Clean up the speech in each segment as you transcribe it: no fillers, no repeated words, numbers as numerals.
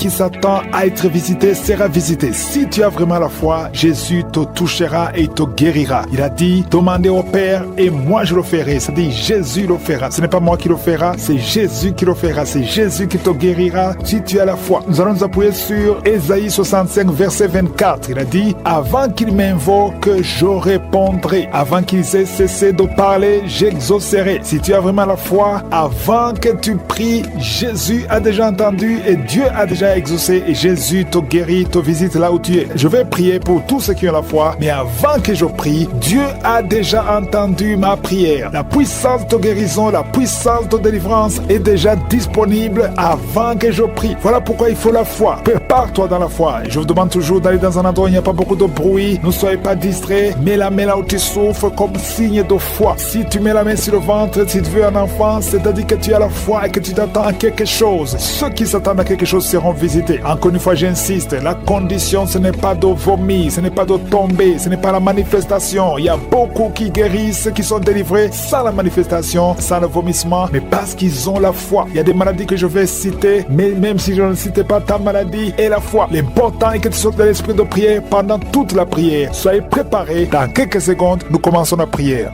qui s'attend à être visité sera visité. Si tu as vraiment la foi, Jésus te touchera et te guérira. Il a dit, demandez au Père et moi je le ferai. C'est-à-dire, Jésus le fera. Ce n'est pas moi qui le fera, c'est Jésus qui le fera. C'est Jésus qui te guérira si tu as la foi. Nous allons nous appuyer sur Ésaïe 65, verset 24. Il a dit, avant qu'ils m'invoquent, je répondrai. Avant qu'ils aient cessé de parler, j'exaucerai. Si tu as vraiment la foi, avant que tu pries, Jésus a déjà entendu et Dieu a déjà exaucé et Jésus te guérit, te visite là où tu es. Je vais prier pour tous ceux qui ont la foi, mais avant que je prie, Dieu a déjà entendu ma prière. La puissance de guérison, la puissance de délivrance est déjà disponible avant que je prie. Voilà pourquoi il faut la foi. Prépare-toi dans la foi. Je vous demande toujours d'aller dans un endroit où il n'y a pas beaucoup de bruit. Ne soyez pas distraits. Mets la main là où tu souffres comme signe de foi. Si tu mets la main sur le ventre, si tu veux un enfant, c'est-à-dire que tu as la foi et que tu t'attends à quelque chose. Ceux qui s'attendent à quelque chose seront visités. Encore une fois, j'insiste, la condition, ce n'est pas de vomir, ce n'est pas de tomber, ce n'est pas la manifestation. Il y a beaucoup qui guérissent, qui sont délivrés sans la manifestation, sans le vomissement, mais parce qu'ils ont la foi. Il y a des maladies que je vais citer, mais même si je ne citais pas ta maladie et la foi, l'important est que tu sois dans l'esprit de prière pendant toute la prière. Soyez préparés. Dans quelques secondes, nous commençons la prière.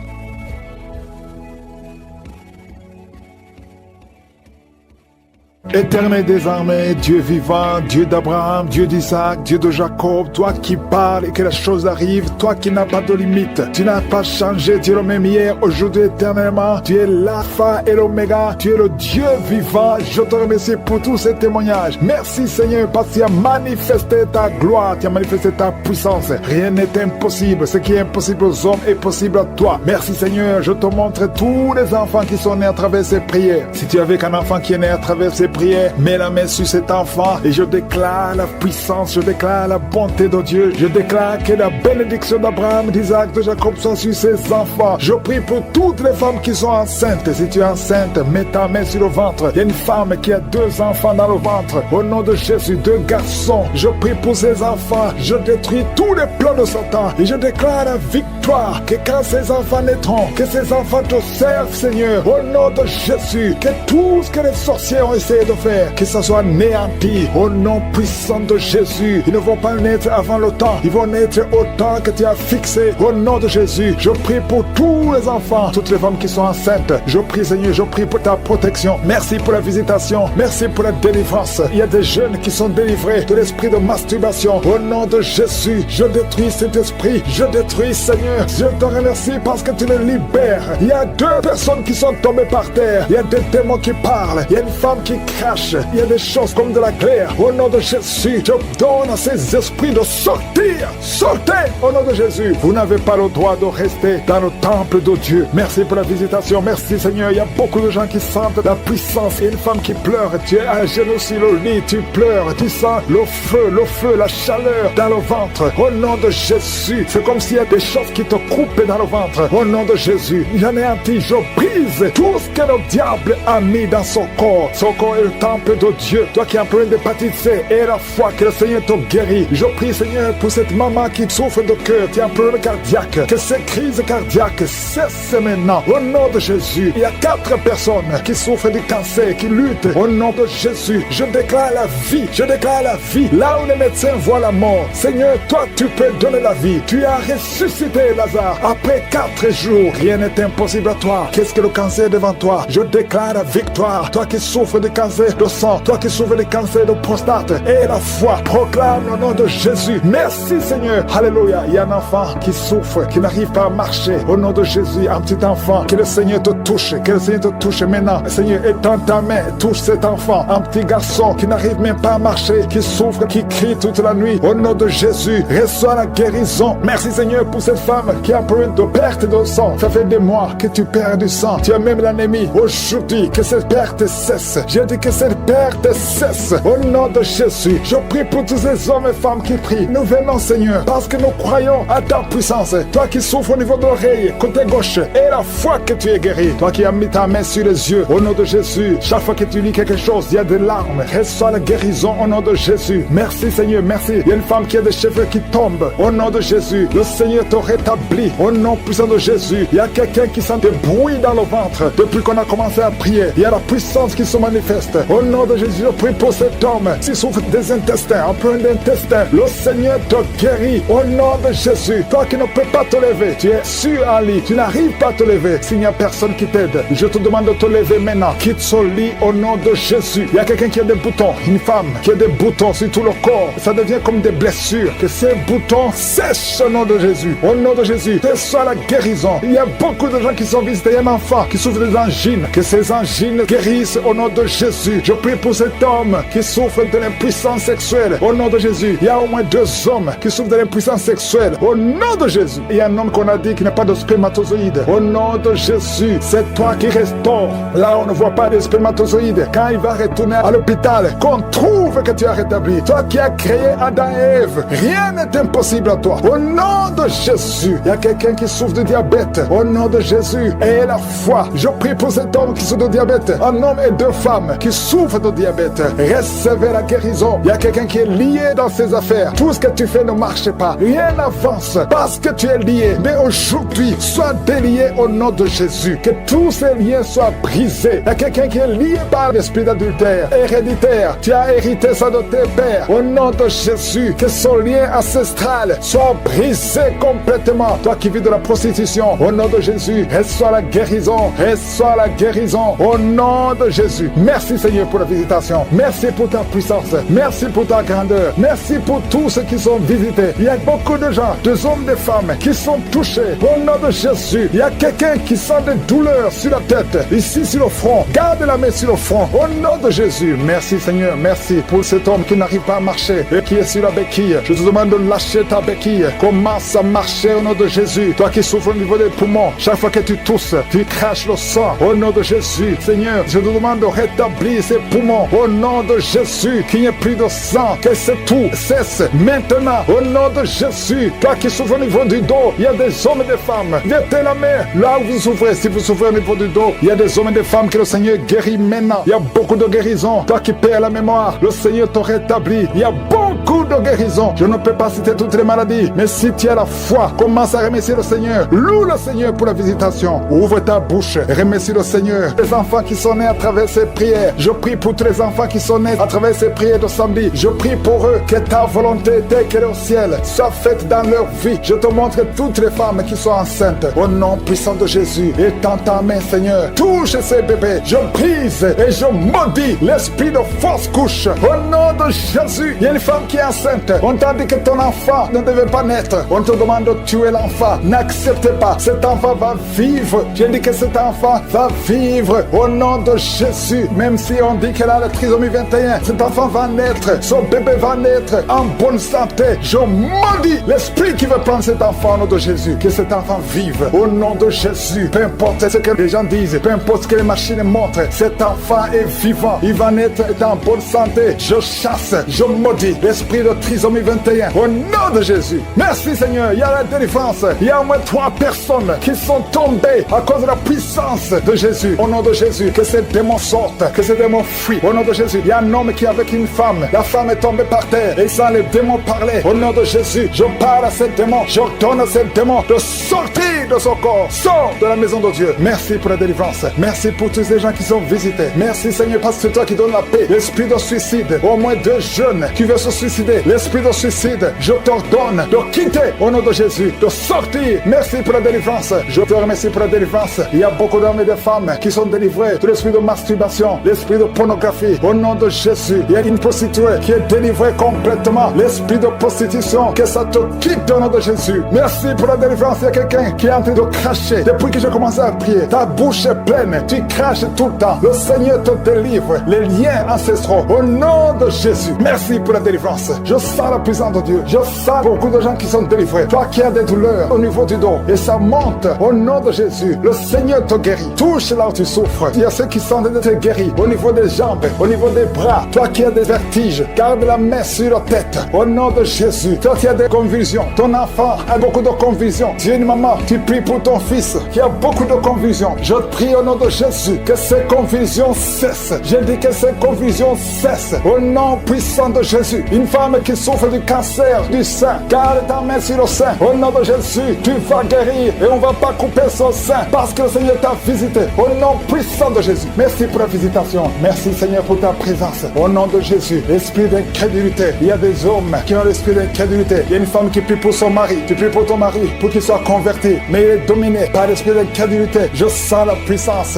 Éternel des armées, Dieu vivant, Dieu d'Abraham, Dieu d'Isaac, Dieu de Jacob, toi qui parles et que la chose arrive, toi qui n'as pas de limite, tu n'as pas changé, tu es le même hier, aujourd'hui, éternellement, tu es l'alpha et l'oméga, tu es le Dieu vivant. Je te remercie pour tous ces témoignages. Merci Seigneur parce que tu as manifesté ta gloire, tu as manifesté ta puissance. Rien n'est impossible, ce qui est impossible aux hommes est possible à toi. Merci Seigneur, je te montre tous les enfants qui sont nés à travers ces prières. Si tu avais qu'un enfant qui est né à travers ces prières, mets la main sur cet enfant et je déclare la puissance, je déclare la bonté de Dieu, je déclare que la bénédiction d'Abraham, d'Isaac, de Jacob soit sur ses enfants. Je prie pour toutes les femmes qui sont enceintes. Si tu es enceinte, mets ta main sur le ventre. Il y a une femme qui a 2 enfants dans le ventre. Au nom de Jésus, 2 garçons. Je prie pour ces enfants. Je détruis tous les plans de Satan et je déclare la victoire. Que quand ces enfants naîtront, que ces enfants te servent, Seigneur. Au nom de Jésus, que tout ce que les sorciers ont essayé de faire, que ça soit néanti au nom puissant de Jésus. Ils ne vont pas naître avant le temps, ils vont naître au temps que tu as fixé. Au nom de Jésus, je prie pour tous les enfants, toutes les femmes qui sont enceintes. Je prie Seigneur, je prie pour ta protection. Merci pour la visitation, merci pour la délivrance. Il y a des jeunes qui sont délivrés de l'esprit de masturbation. Au nom de Jésus, je détruis cet esprit, je détruis Seigneur. Je te remercie parce que tu les libères. Il y a 2 personnes qui sont tombées par terre. Il y a des démons qui parlent, il y a une femme qui crache, il y a des choses comme de la glaire. Au nom de Jésus, je donne à ces esprits de sortir. Sortez au nom de Jésus. Vous n'avez pas le droit de rester dans le temple de Dieu. Merci pour la visitation. Merci Seigneur. Il y a beaucoup de gens qui sentent la puissance. Et une femme qui pleure. Tu es à genoux sur le lit. Tu pleures. Tu sens le feu, la chaleur dans le ventre. Au nom de Jésus. C'est comme s'il y a des choses qui te coupent dans le ventre. Au nom de Jésus. J'anéantis, je brise tout ce que le diable a mis dans son corps. Son corps est le temple de Dieu. Toi qui es en problème d'hépatite C, et la foi que le Seigneur te guérit. Je prie Seigneur pour cette maman qui souffre de cœur, qui a un problème cardiaque, que ces crises cardiaques cessent maintenant. Au nom de Jésus, il y a 4 personnes qui souffrent du cancer, qui luttent. Au nom de Jésus, je déclare la vie. Je déclare la vie. Là où les médecins voient la mort, Seigneur, toi tu peux donner la vie. Tu as ressuscité Lazare. Après 4 jours, rien n'est impossible à toi. Qu'est-ce que le cancer devant toi? Je déclare la victoire. Toi qui souffres de cancer de sang, toi qui souffres de cancer de prostate, et la foi, proclame le nom de Jésus. Merci Seigneur. Alléluia. Il y a un enfant qui souffre, qui n'arrive pas à marcher. Au nom de Jésus, un petit enfant, que le Seigneur te touche, que le Seigneur te touche maintenant. Seigneur, étends ta main, touche cet enfant, un petit garçon qui n'arrive même pas à marcher, qui souffre, qui crie toute la nuit. Au nom de Jésus, reçois la guérison. Merci Seigneur pour cette femme qui a un problème de perte de sang. Ça fait des mois que tu perds du sang. Tu as même l'anémie. Aujourd'hui, que cette perte cesse. Je dis que cette perte cesse. Au nom de Jésus, je prie pour tous ces hommes et femmes qui prient. Nous venons Seigneur, parce que nous croyons à ta puissance. Toi qui souffres au niveau de l'oreille, côté gauche, et la foi que tu es guéri. Toi qui as mis ta main sur les yeux, au nom de Jésus, chaque fois que tu lis quelque chose, il y a des larmes. Reçois la guérison au nom de Jésus. Merci Seigneur, merci. Il y a une femme qui a des cheveux qui tombent. Au nom de Jésus, le Seigneur te rétablit. Au nom puissant de Jésus, il y a quelqu'un qui sent des bruits dans le ventre. Depuis qu'on a commencé à prier, il y a la puissance qui se manifeste. tête. Au nom de Jésus, je prie pour cet homme qui souffre des intestins, un peu d'intestin. Le Seigneur te guérit. Au nom de Jésus, toi qui ne peux pas te lever, tu es sur un lit, tu n'arrives pas à te lever. S'il n'y a personne qui t'aide, je te demande de te lever maintenant. Quitte ce lit au nom de Jésus. Il y a quelqu'un qui a des boutons, une femme qui a des boutons sur tout le corps. Ça devient comme des blessures. Que ces boutons sèchent au nom de Jésus. Au nom de Jésus, que ce soit la guérison. Il y a beaucoup de gens qui sont visités. Il y a un enfant qui souffre des angines. Que ces angines guérissent au nom de Jésus. Je prie pour cet homme qui souffre de l'impuissance sexuelle. Au nom de Jésus, il y a au moins 2 hommes qui souffrent de l'impuissance sexuelle. Au nom de Jésus, il y a un homme qu'on a dit qui n'a pas de spermatozoïdes. Au nom de Jésus, c'est toi qui restaure. Là, on ne voit pas de spermatozoïdes. Quand il va retourner à l'hôpital, qu'on trouve que tu as rétabli. Toi qui as créé Adam et Ève, rien n'est impossible à toi. Au nom de Jésus, il y a quelqu'un qui souffre de diabète. Au nom de Jésus, et la foi. Je prie pour cet homme qui souffre de diabète. Un homme et 2 femmes qui souffrent de diabète. Recevez la guérison. Il y a quelqu'un qui est lié dans ses affaires. Tout ce que tu fais ne marche pas. Rien n'avance parce que tu es lié. Mais aujourd'hui, sois délié au nom de Jésus. Que tous ces liens soient brisés. Il y a quelqu'un qui est lié par l'esprit d'adultère héréditaire. Tu as hérité ça de tes pères. Au nom de Jésus, que son lien ancestral soit brisé complètement. Toi qui vis de la prostitution, au nom de Jésus, reçois la guérison. Reçois la guérison. Au nom de Jésus. Merci Seigneur pour la visitation. Merci pour ta puissance. Merci pour ta grandeur. Merci pour tous ceux qui sont visités. Il y a beaucoup de gens, des hommes, des femmes qui sont touchés. Au nom de Jésus, il y a quelqu'un qui sent des douleurs sur la tête, ici sur le front. Garde la main sur le front. Au nom de Jésus. Merci Seigneur. Merci pour cet homme qui n'arrive pas à marcher et qui est sur la béquille. Je te demande de lâcher ta béquille. Commence à marcher au nom de Jésus. Toi qui souffres au niveau des poumons, chaque fois que tu tousses, tu craches le sang. Au nom de Jésus. Seigneur, je te demande de rétablir ces poumons. Au nom de Jésus, qu'il n'y ait plus de sang. Que ce tout cesse maintenant. Au nom de Jésus. Toi qui souffres au niveau du dos, il y a des hommes et des femmes. Mettez la main là où vous souffrez. Si vous souffrez au niveau du dos, il y a des hommes et des femmes que le Seigneur guérit maintenant. Il y a beaucoup de guérisons. Toi qui perds la mémoire, le Seigneur te rétablit. Il y a beaucoup de guérisons. Je ne peux pas citer toutes les maladies, mais si tu as la foi, commence à remercier le Seigneur. Loue le Seigneur pour la visitation. Ouvre ta bouche et remercie le Seigneur. Les enfants qui sont nés à travers ces prières, je prie pour tous les enfants qui sont nés à travers ces prières de samedi. Je prie pour eux que ta volonté telle qu'elle est au ciel soit faite dans leur vie. Je te montre toutes les femmes qui sont enceintes. Au nom puissant de Jésus, étends ta main, Seigneur. Touche ces bébés. Je brise et je maudis l'esprit de fausse couche. Au nom de Jésus, il y a une femme qui est enceinte. On t'a dit que ton enfant ne devait pas naître. On te demande de tuer l'enfant. N'accepte pas. Cet enfant va vivre. J'ai dit que cet enfant va vivre au nom de Jésus. Même si on dit qu'elle a la trisomie 21, cet enfant va naître. Son bébé va naître en bonne santé. Je maudis l'esprit qui veut prendre cet enfant au nom de Jésus. Que cet enfant vive au nom de Jésus. Peu importe ce que les gens disent, peu importe ce que les machines montrent, cet enfant est vivant. Il va naître en bonne santé. Je chasse, je maudis l'esprit de trisomie 21 au nom de Jésus. Merci Seigneur. Il y a la délivrance. Il y a au moins 3 personnes qui sont tombées à cause de la puissance de Jésus. Au nom de Jésus, que ces démons sortent, que ces démons fuient. Au nom de Jésus, il y a un homme qui est avec une femme. La femme est tombée par terre et sans les démons parler. Au nom de Jésus, je parle à ces démons. Je donne à ces démons de sortir de son corps. Sors de la maison de Dieu. Merci pour la délivrance. Merci pour tous les gens qui sont visités. Merci Seigneur parce que c'est toi qui donnes la paix. L'esprit de suicide, au moins 2 jeunes qui veulent se suicider. L'esprit de suicide, je t'ordonne de quitter au nom de Jésus, de sortir. Merci pour la délivrance. Je te remercie pour la délivrance. Il y a beaucoup d'hommes et de femmes qui sont délivrés de l'esprit de masturbation, l'esprit de pornographie. Au nom de Jésus, il y a une prostituée qui est délivrée complètement. L'esprit de prostitution, que ça te quitte au nom de Jésus. Merci pour la délivrance. Il y a quelqu'un qui est en train de cracher. Depuis que j'ai commencé à prier, ta bouche est pleine. Tu craches tout le temps. Le Seigneur te délivre. Les liens ancestraux. Au nom de Jésus. Merci pour la délivrance. Je sens la puissance de Dieu. Je sens beaucoup de gens qui sont délivrés. Toi qui as des douleurs au niveau du dos et ça monte au nom de Jésus. Le Seigneur te guérit. Touche là où tu souffres. Il y a ceux qui sont déjà guéris au niveau des jambes, au niveau des bras. Toi qui as des vertiges, garde la main sur la tête. Au nom de Jésus. Toi qui as des convulsions. Ton enfant a beaucoup de convulsions. Tu es une maman. Tu pries pour ton fils qui a beaucoup de convulsions. Je prie au nom de Jésus que ces convulsions cessent. Je dis que ces convulsions cessent. Au nom puissant de Jésus. Une femme femme qui souffre du cancer du sein, garde ta main sur le sein. Au nom de Jésus, tu vas guérir et on ne va pas couper son sein parce que le Seigneur t'a visité. Au nom puissant de Jésus, merci pour la visitation. Merci Seigneur pour ta présence. Au nom de Jésus, l'esprit d'incrédulité. Il y a des hommes qui ont l'esprit d'incrédulité. Il y a une femme qui prie pour son mari. Tu pries pour ton mari pour qu'il soit converti. Mais il est dominé par l'esprit d'incrédulité. Je sens la puissance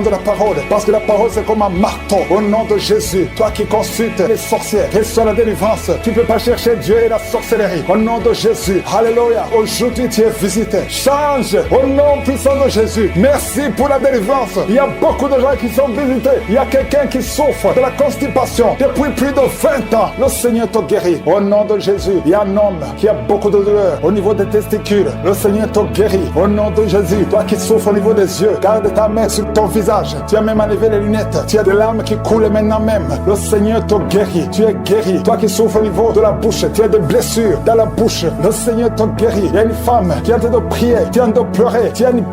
de la parole. Parce que la parole c'est comme un marteau. Au nom de Jésus, toi qui consultes les sorcières, reçois la délivrance. Tu ne peux pas chercher Dieu et la sorcellerie. Au nom de Jésus, alléluia. Aujourd'hui tu es visité. Change au nom puissant de Jésus. Merci pour la délivrance. Il y a beaucoup de gens qui sont visités. Il y a quelqu'un qui souffre de la constipation depuis plus de 20 ans. Le Seigneur te guérit. Au nom de Jésus, il y a un homme qui a beaucoup de douleur au niveau des testicules. Le Seigneur te guérit. Au nom de Jésus, toi qui souffres au niveau des yeux, garde ta main sur ton visage. Tu as même enlevé les lunettes. Tu as des larmes qui coulent maintenant même. Le Seigneur te guérit. Tu es guéri. Toi qui souffres au niveau de la bouche, tu as des blessures dans la bouche. Le Seigneur te guérit. Il y a une femme qui est en train de prier, qui est en train de pleurer. Tu as une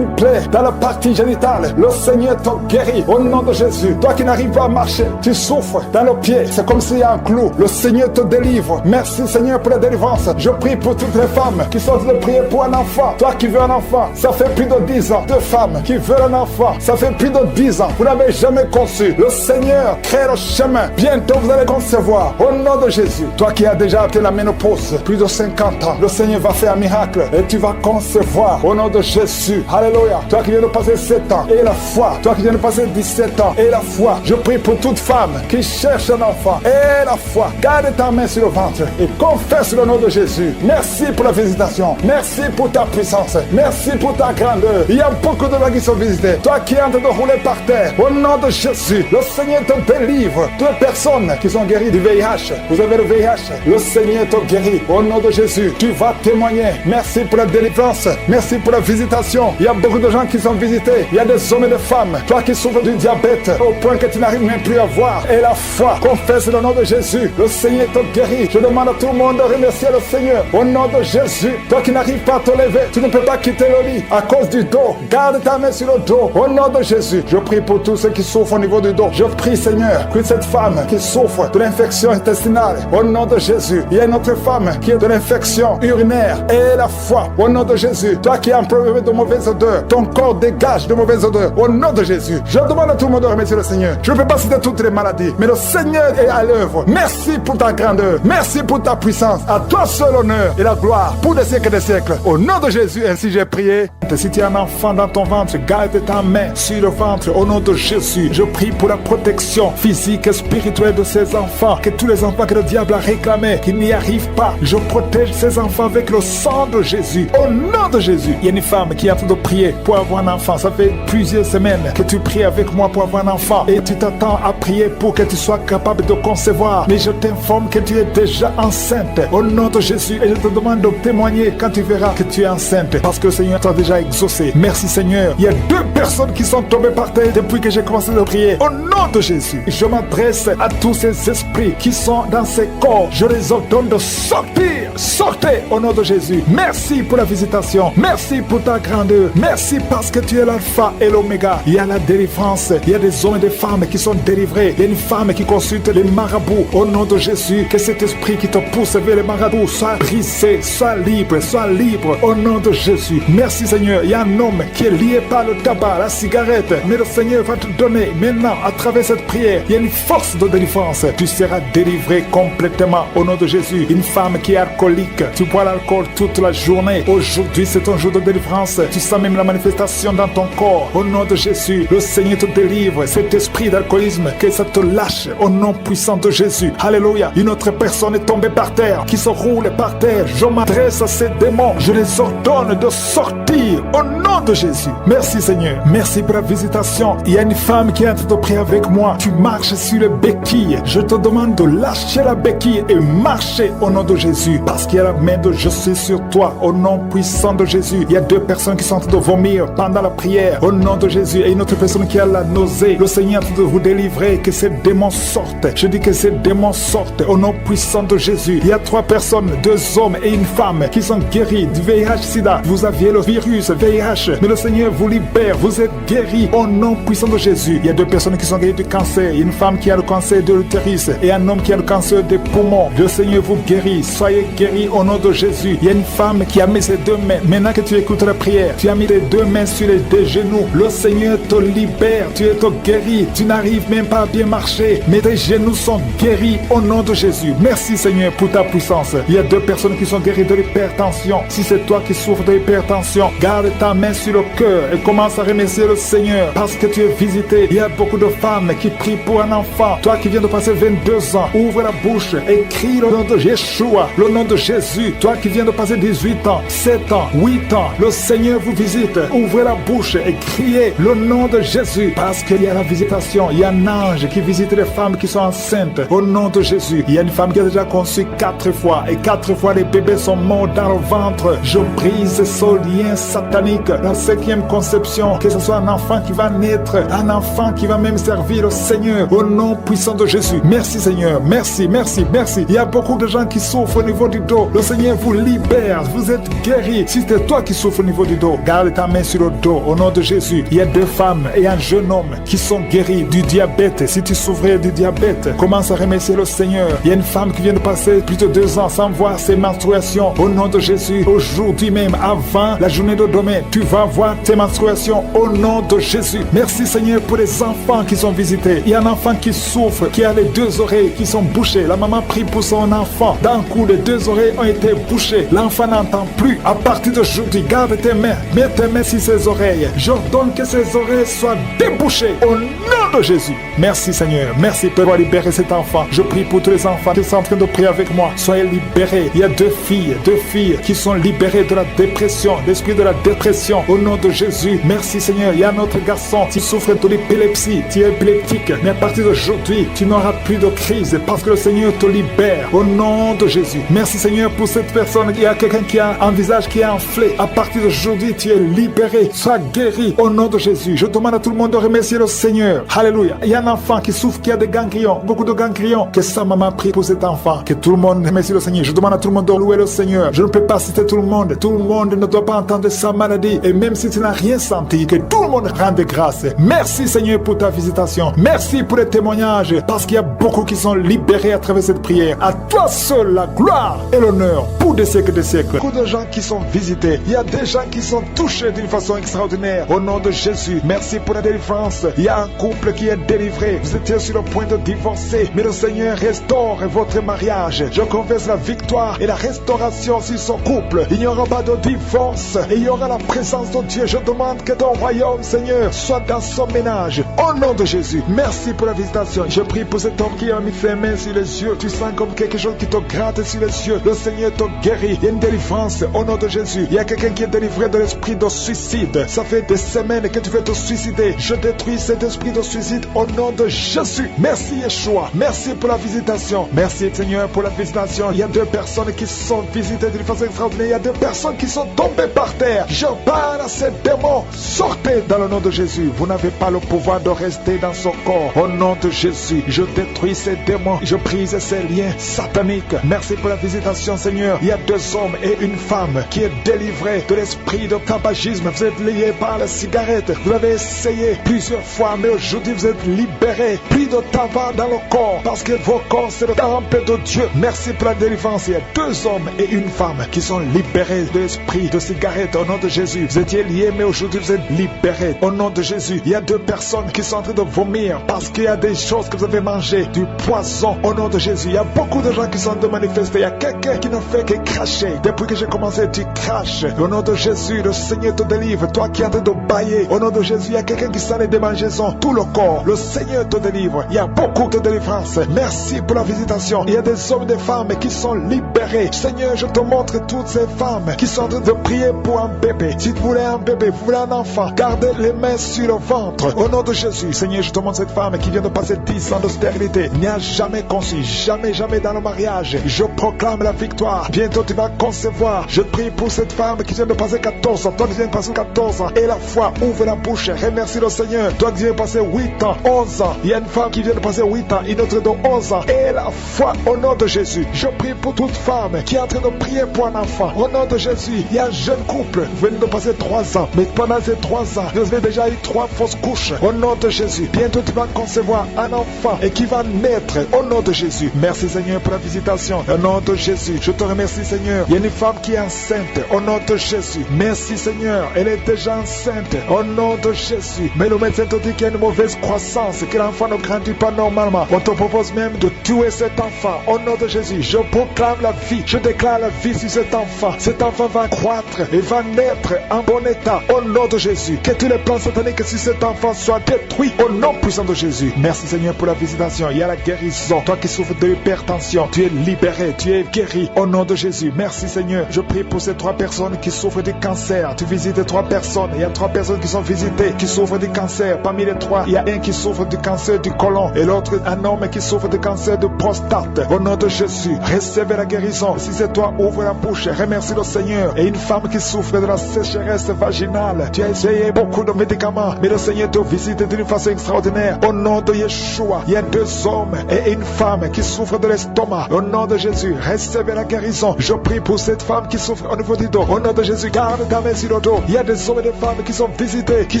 plaie dans la partie génitale. Le Seigneur te guérit. Au nom de Jésus, toi qui n'arrives pas à marcher, tu souffres dans le pied. C'est comme s'il y a un clou. Le Seigneur te délivre. Merci Seigneur pour la délivrance. Je prie pour toutes les femmes qui sont en train de prier pour un enfant. Toi qui veux un enfant, ça fait plus de 10 ans. Deux femmes qui veulent un enfant, ça fait plus de 10 ans. Vous n'avez jamais conçu. Le Seigneur crée le chemin. Bientôt vous allez concevoir. Au nom de Jésus, toi qui as déjà atteint la ménopause, plus de 50 ans, le Seigneur va faire un miracle et tu vas concevoir. Au nom de Jésus, alléluia. Toi qui viens de passer 7 ans et la foi. Toi qui viens de passer 17 ans et la foi. Je prie pour toute femme qui cherche un enfant et la foi. Garde ta main sur le ventre et confesse le nom de Jésus. Merci pour la visitation. Merci pour ta puissance. Merci pour ta grandeur. Il y a beaucoup de gens qui sont visités. Toi qui es en train de rouler par terre, au nom de Jésus, le Seigneur te délivre. Toutes les personnes qui sont guéries du VIH, vous avez le VIH, le Seigneur te guérit. Au nom de Jésus, tu vas témoigner. Merci pour la délivrance. Merci pour la visitation. Il y a beaucoup de gens qui sont visités. Il y a des hommes et des femmes. Toi qui souffres du diabète au point que tu n'arrives même plus à voir. Et la foi, confesse le nom de Jésus. Le Seigneur te guérit. Je demande à tout le monde de remercier le Seigneur. Au nom de Jésus, toi qui n'arrives pas à te lever, tu ne peux pas quitter le lit à cause du dos. Garde ta main sur le dos. Au nom de Jésus, je prie pour tous ceux qui souffrent au niveau du dos. Je prie Seigneur, que cette femme qui souffre de l'infection intestinale, au nom de Jésus, il y a une autre femme qui a de l'infection urinaire. Et la foi, au nom de Jésus, toi qui as un problème de mauvaise odeur, ton corps dégage de mauvaise odeur. Au nom de Jésus, je demande à tout le monde de remercier le Seigneur. Je ne peux pas citer toutes les maladies, mais le Seigneur est à l'œuvre. Merci pour ta grandeur. Merci pour ta puissance. À toi seul l'honneur et la gloire pour des siècles et des siècles. Au nom de Jésus, ainsi j'ai prié. Si tu as un enfant dans ton ventre, garde ta main sur le ventre. Au nom de Jésus, je prie pour la protection physique et spirituelle de ces enfants. Que tous les enfants que le diable a réclamés, qu'ils n'y arrivent pas, je protège ces enfants avec le sang de Jésus. Au nom de Jésus, il y a une femme qui est en train de prier pour avoir un enfant. Ça fait plusieurs semaines que tu pries avec moi pour avoir un enfant. Et tu t'attends à prier pour que tu sois capable de concevoir. Mais je t'informe que tu es déjà enceinte. Au nom de Jésus, et je te demande de témoigner quand tu verras que tu es enceinte. Parce que le Seigneur t'a déjà exaucé. Merci Seigneur. Il y a 2 personnes qui sont tombées par terre depuis que j'ai commencé à prier. Au nom de Jésus, je m'adresse à tous ces esprits qui sont dans ces corps. Je les ordonne de sortir. Sortez au nom de Jésus. Merci pour la visitation. Merci pour ta grandeur. Merci parce que tu es l'alpha et l'oméga. Il y a la délivrance. Il y a des hommes et des femmes qui sont délivrés. Il y a une femme qui consulte les marabouts. Au nom de Jésus, que cet esprit qui te pousse vers les marabouts soit brisé, soit libre, soit libre. Au nom de Jésus. Merci Seigneur. Il y a un homme qui est lié par le tabac, la cigarette. Mais le Seigneur va te donner maintenant, à travers cette prière, il y a une force de délivrance. Tu seras délivré complètement au nom de Jésus. Une femme qui est alcoolique, tu bois l'alcool toute la journée. Aujourd'hui, c'est un jour de délivrance. Tu sens même la manifestation dans ton corps. Au nom de Jésus, le Seigneur te délivre. Cet esprit d'alcoolisme, que ça te lâche au nom puissant de Jésus. Alléluia. Une autre personne est tombée par terre, qui se roule par terre. Je m'adresse à ces démons. Je les ordonne de sortir au nom de Jésus. Merci Seigneur. Merci pour la visitation. Il y a une femme qui est en train de prier avec moi. Tu marches sur les béquilles. Je te demande de lâcher la béquille et marcher au nom de Jésus. Parce qu'il y a la main de je suis sur toi. Au nom puissant de Jésus. Il y a 2 personnes qui sont en train de vomir pendant la prière. Au nom de Jésus. Et une autre personne qui a la nausée. Le Seigneur est en train de vous délivrer. Que ces démons sortent. Je dis que ces démons sortent. Au nom puissant de Jésus. Il y a 3 personnes, 2 hommes et une femme qui sont guéris du VIH-Sida. Vous aviez le virus VIH. Mais le Seigneur vous libère. Vous êtes guéris au nom puissant de Jésus. Il y a 2 personnes qui sont guéries du cancer. Il y a une femme qui a le cancer de l'utérus et un homme qui a le cancer cancer des poumons. Le Seigneur vous guérit. Soyez guéris au nom de Jésus. Il y a une femme qui a mis ses deux mains. Maintenant que tu écoutes la prière, tu as mis tes deux mains sur les deux genoux. Le Seigneur te libère. Tu es guéri. Tu n'arrives même pas à bien marcher. Mais tes genoux sont guéris au nom de Jésus. Merci Seigneur pour ta puissance. Il y a deux personnes qui sont guéries de l'hypertension. Si c'est toi qui souffres de l'hypertension, garde ta main sur le cœur et commence à remercier le Seigneur parce que tu es visité. Il y a beaucoup de femmes qui prient pour un enfant. Toi qui viens de passer 22 ans, ouvre la bouche et crie le nom de Yeshua, le nom de Jésus. Toi qui viens de passer 18 ans, 7 ans, 8 ans, le Seigneur vous visite. Ouvrez la bouche et criez le nom de Jésus parce qu'il y a la visitation. Il y a un ange qui visite les femmes qui sont enceintes au nom de Jésus. Il y a une femme qui a déjà conçu 4 fois et 4 fois les bébés sont morts dans le ventre. Je brise ce lien satanique. La 5e conception, que ce soit un enfant qui va naître, un enfant qui va même servir le Seigneur au nom puissant de Jésus. Merci Seigneur, merci, merci, merci. Il y a beaucoup de gens qui souffrent au niveau du dos. Le Seigneur vous libère, vous êtes guéris. Si c'est toi qui souffres au niveau du dos, garde ta main sur le dos au nom de Jésus. Il y a 2 femmes et un jeune homme qui sont guéris du diabète. Si tu souffrais du diabète, commence à remercier le Seigneur. Il y a une femme qui vient de passer plus de 2 ans sans voir ses menstruations. Au nom de Jésus, aujourd'hui même, avant la journée de demain, tu vas voir tes menstruations au nom de Jésus. Merci Seigneur pour les enfants qui sont visités. Il y a un enfant qui souffre, qui a les 2 oreilles qui sont bouchées. La maman prie pour son enfant. D'un coup, les 2 oreilles ont été bouchées. L'enfant n'entend plus. À partir d'aujourd'hui, garde tes mains. Mets tes mains sur ses oreilles. J'ordonne que ses oreilles soient débouchées au nom de Jésus. Merci Seigneur. Merci pour libérer cet enfant. Je prie pour tous les enfants qui sont en train de prier avec moi. Soyez libérés. Il y a 2 filles qui sont libérées de la dépression, l'esprit de la dépression au nom de Jésus. Merci Seigneur. Il y a un autre garçon qui souffre de l'épilepsie. Tu es épileptique. Mais à partir d'aujourd'hui, tu n'auras plus de crise parce que le Seigneur te libère au nom de Jésus. Merci Seigneur pour cette personne. Il y a quelqu'un qui a un visage qui est enflé. À partir d'aujourd'hui, tu es libéré. Sois guéri au nom de Jésus. Je demande à tout le monde de remercier le Seigneur. Alléluia. Il y a un enfant qui souffre, qui a des ganglions, beaucoup de ganglions. Que sa maman prie pour cet enfant. Que tout le monde remercie le Seigneur. Je demande à tout le monde de louer le Seigneur. Je ne peux pas citer tout le monde. Tout le monde ne doit pas entendre sa maladie. Et même si tu n'as rien senti, que tout le monde rende grâce. Merci Seigneur pour ta visitation. Merci pour les témoignages. Parce qu'il y a beaucoup qui sont libérés à travers cette prière. À toi seul la gloire et l'honneur pour des siècles et des siècles. Beaucoup de gens qui sont visités. Il y a des gens qui sont touchés d'une façon extraordinaire. Au nom de Jésus, merci pour la délivrance. Il y a un couple qui est délivré. Vous étiez sur le point de divorcer, mais le Seigneur restaure votre mariage. Je confesse la victoire et la restauration sur son couple. Il n'y aura pas de divorce et il y aura la présence de Dieu. Je demande que ton royaume, Seigneur, soit dans son ménage. Au nom de Jésus, merci pour la visitation. Je prie pour cet homme qui a mis ses mains sur les yeux. Tu sens comme quelque chose qui te gratte sur les yeux. Le Seigneur te guérit. Il y a une délivrance au nom de Jésus. Il y a quelqu'un qui est délivré de l'esprit de suicide. Ça fait des semaines que tu veux te suicider. Je détruis cet esprit de suicide au nom de Jésus. Merci Yeshua. Merci pour la visitation. Merci Seigneur pour la visitation. Il y a 2 personnes qui sont visitées d'une façon extraordinaire. Il y a 2 personnes qui sont tombées par terre. Je parle à ces démons. Sortez dans le nom de Jésus. Vous n'avez pas le pouvoir de rester dans son corps. Au nom de Jésus, je détruis ces démons. Je brise ces liens sataniques. Merci pour la visitation Seigneur. Il y a 2 hommes et une femme qui est délivrée de l'esprit de tabagisme. Vous êtes liés par la cigarette. Vous avez essayé plusieurs fois, mais aujourd'hui vous êtes libérés. Plus de tabac dans le corps parce que vos corps c'est le temple de Dieu. Merci pour la délivrance. Il y a 2 hommes et une femme qui sont libérés de l'esprit de cigarette au nom de Jésus. Vous étiez liés, mais aujourd'hui vous êtes libérés au nom de Jésus. Il y a 2 personnes qui sont en train de vomir parce qu'il y a des choses que vous avez mangées, du poison au nom de Jésus. Il y a beaucoup de gens qui sont de manifester. Il y a quelqu'un qui ne fait que cracher. Depuis que j'ai commencé, tu craches. Au nom de Jésus, le Seigneur te délivre. Toi qui es en train de bailler, au nom de Jésus, il y a quelqu'un qui sent les démangeaisons, tout le corps. Le Seigneur te délivre. Il y a beaucoup de délivrance. Merci pour la visitation. Il y a des hommes et des femmes qui sont libérés. Seigneur, je te montre toutes ces femmes qui sont en train de prier pour un bébé. Si tu voulais un bébé, vous voulez un enfant, gardez les mains sur le ventre. Au nom de Jésus, Seigneur, je te montre cette femme qui vient de passer 10 ans de stérilité. N'y a jamais conçu, jamais dans le mariage. Je proclame la victoire. Bientôt tu vas concevoir. Je prie pour cette femme qui vient de passer 14 ans. Toi qui viens de passer 14 ans. Et la foi, ouvre la bouche. Remercie le Seigneur. Toi qui viens de passer 8 ans, 11 ans. Il y a une femme qui vient de passer 8 ans, une autre de 11 ans. Et la foi au nom de Jésus. Je prie pour toute femme qui est en train de prier pour un enfant. Au nom de Jésus, il y a un jeune couple. Vous venez de passer 3 ans. Mais pendant ces 3 ans, vous avez déjà eu 3 fausses couches. Au nom de Jésus. Bientôt tu vas concevoir un enfant et qui va naître au nom de de Jésus. Merci Seigneur pour la visitation. Au nom de Jésus, je te remercie Seigneur. Il y a une femme qui est enceinte. Au nom de Jésus. Merci Seigneur. Elle est déjà enceinte. Au nom de Jésus. Mais le médecin te dit qu'il y a une mauvaise croissance, que l'enfant ne grandit pas normalement. On te propose même de tuer cet enfant. Au nom de Jésus, je proclame la vie. Je déclare la vie sur cet enfant. Cet enfant va croître et va naître en bon état. Au nom de Jésus. Que tous les plans sataniques sur cet enfant soient détruits. Au nom puissant de Jésus. Merci Seigneur pour la visitation. Il y a la guérison. Toi qui souffres de l'hypertension, tu es libéré, tu es guéri. Au nom de Jésus. Merci Seigneur. Je prie pour ces 3 personnes qui souffrent du cancer. Tu visites 3 personnes. Il y a 3 personnes qui sont visitées, qui souffrent du cancer. Parmi les 3, il y a un qui souffre du cancer du côlon et l'autre un homme qui souffre du cancer de prostate. Au nom de Jésus, recevez la guérison. Si c'est toi, ouvre la bouche, remercie le Seigneur. Et une femme qui souffre de la sécheresse vaginale, tu as essayé beaucoup de médicaments, mais le Seigneur te visite d'une façon extraordinaire. Au nom de Yeshua, il y a 2 hommes et une femme qui souffrent de l'estomac. Au nom de Jésus, recevez la guérison. Je prie pour cette femme qui souffre au niveau du dos. Au nom de Jésus, garde ta main sur le dos. Il y a des hommes et des femmes qui sont visités, qui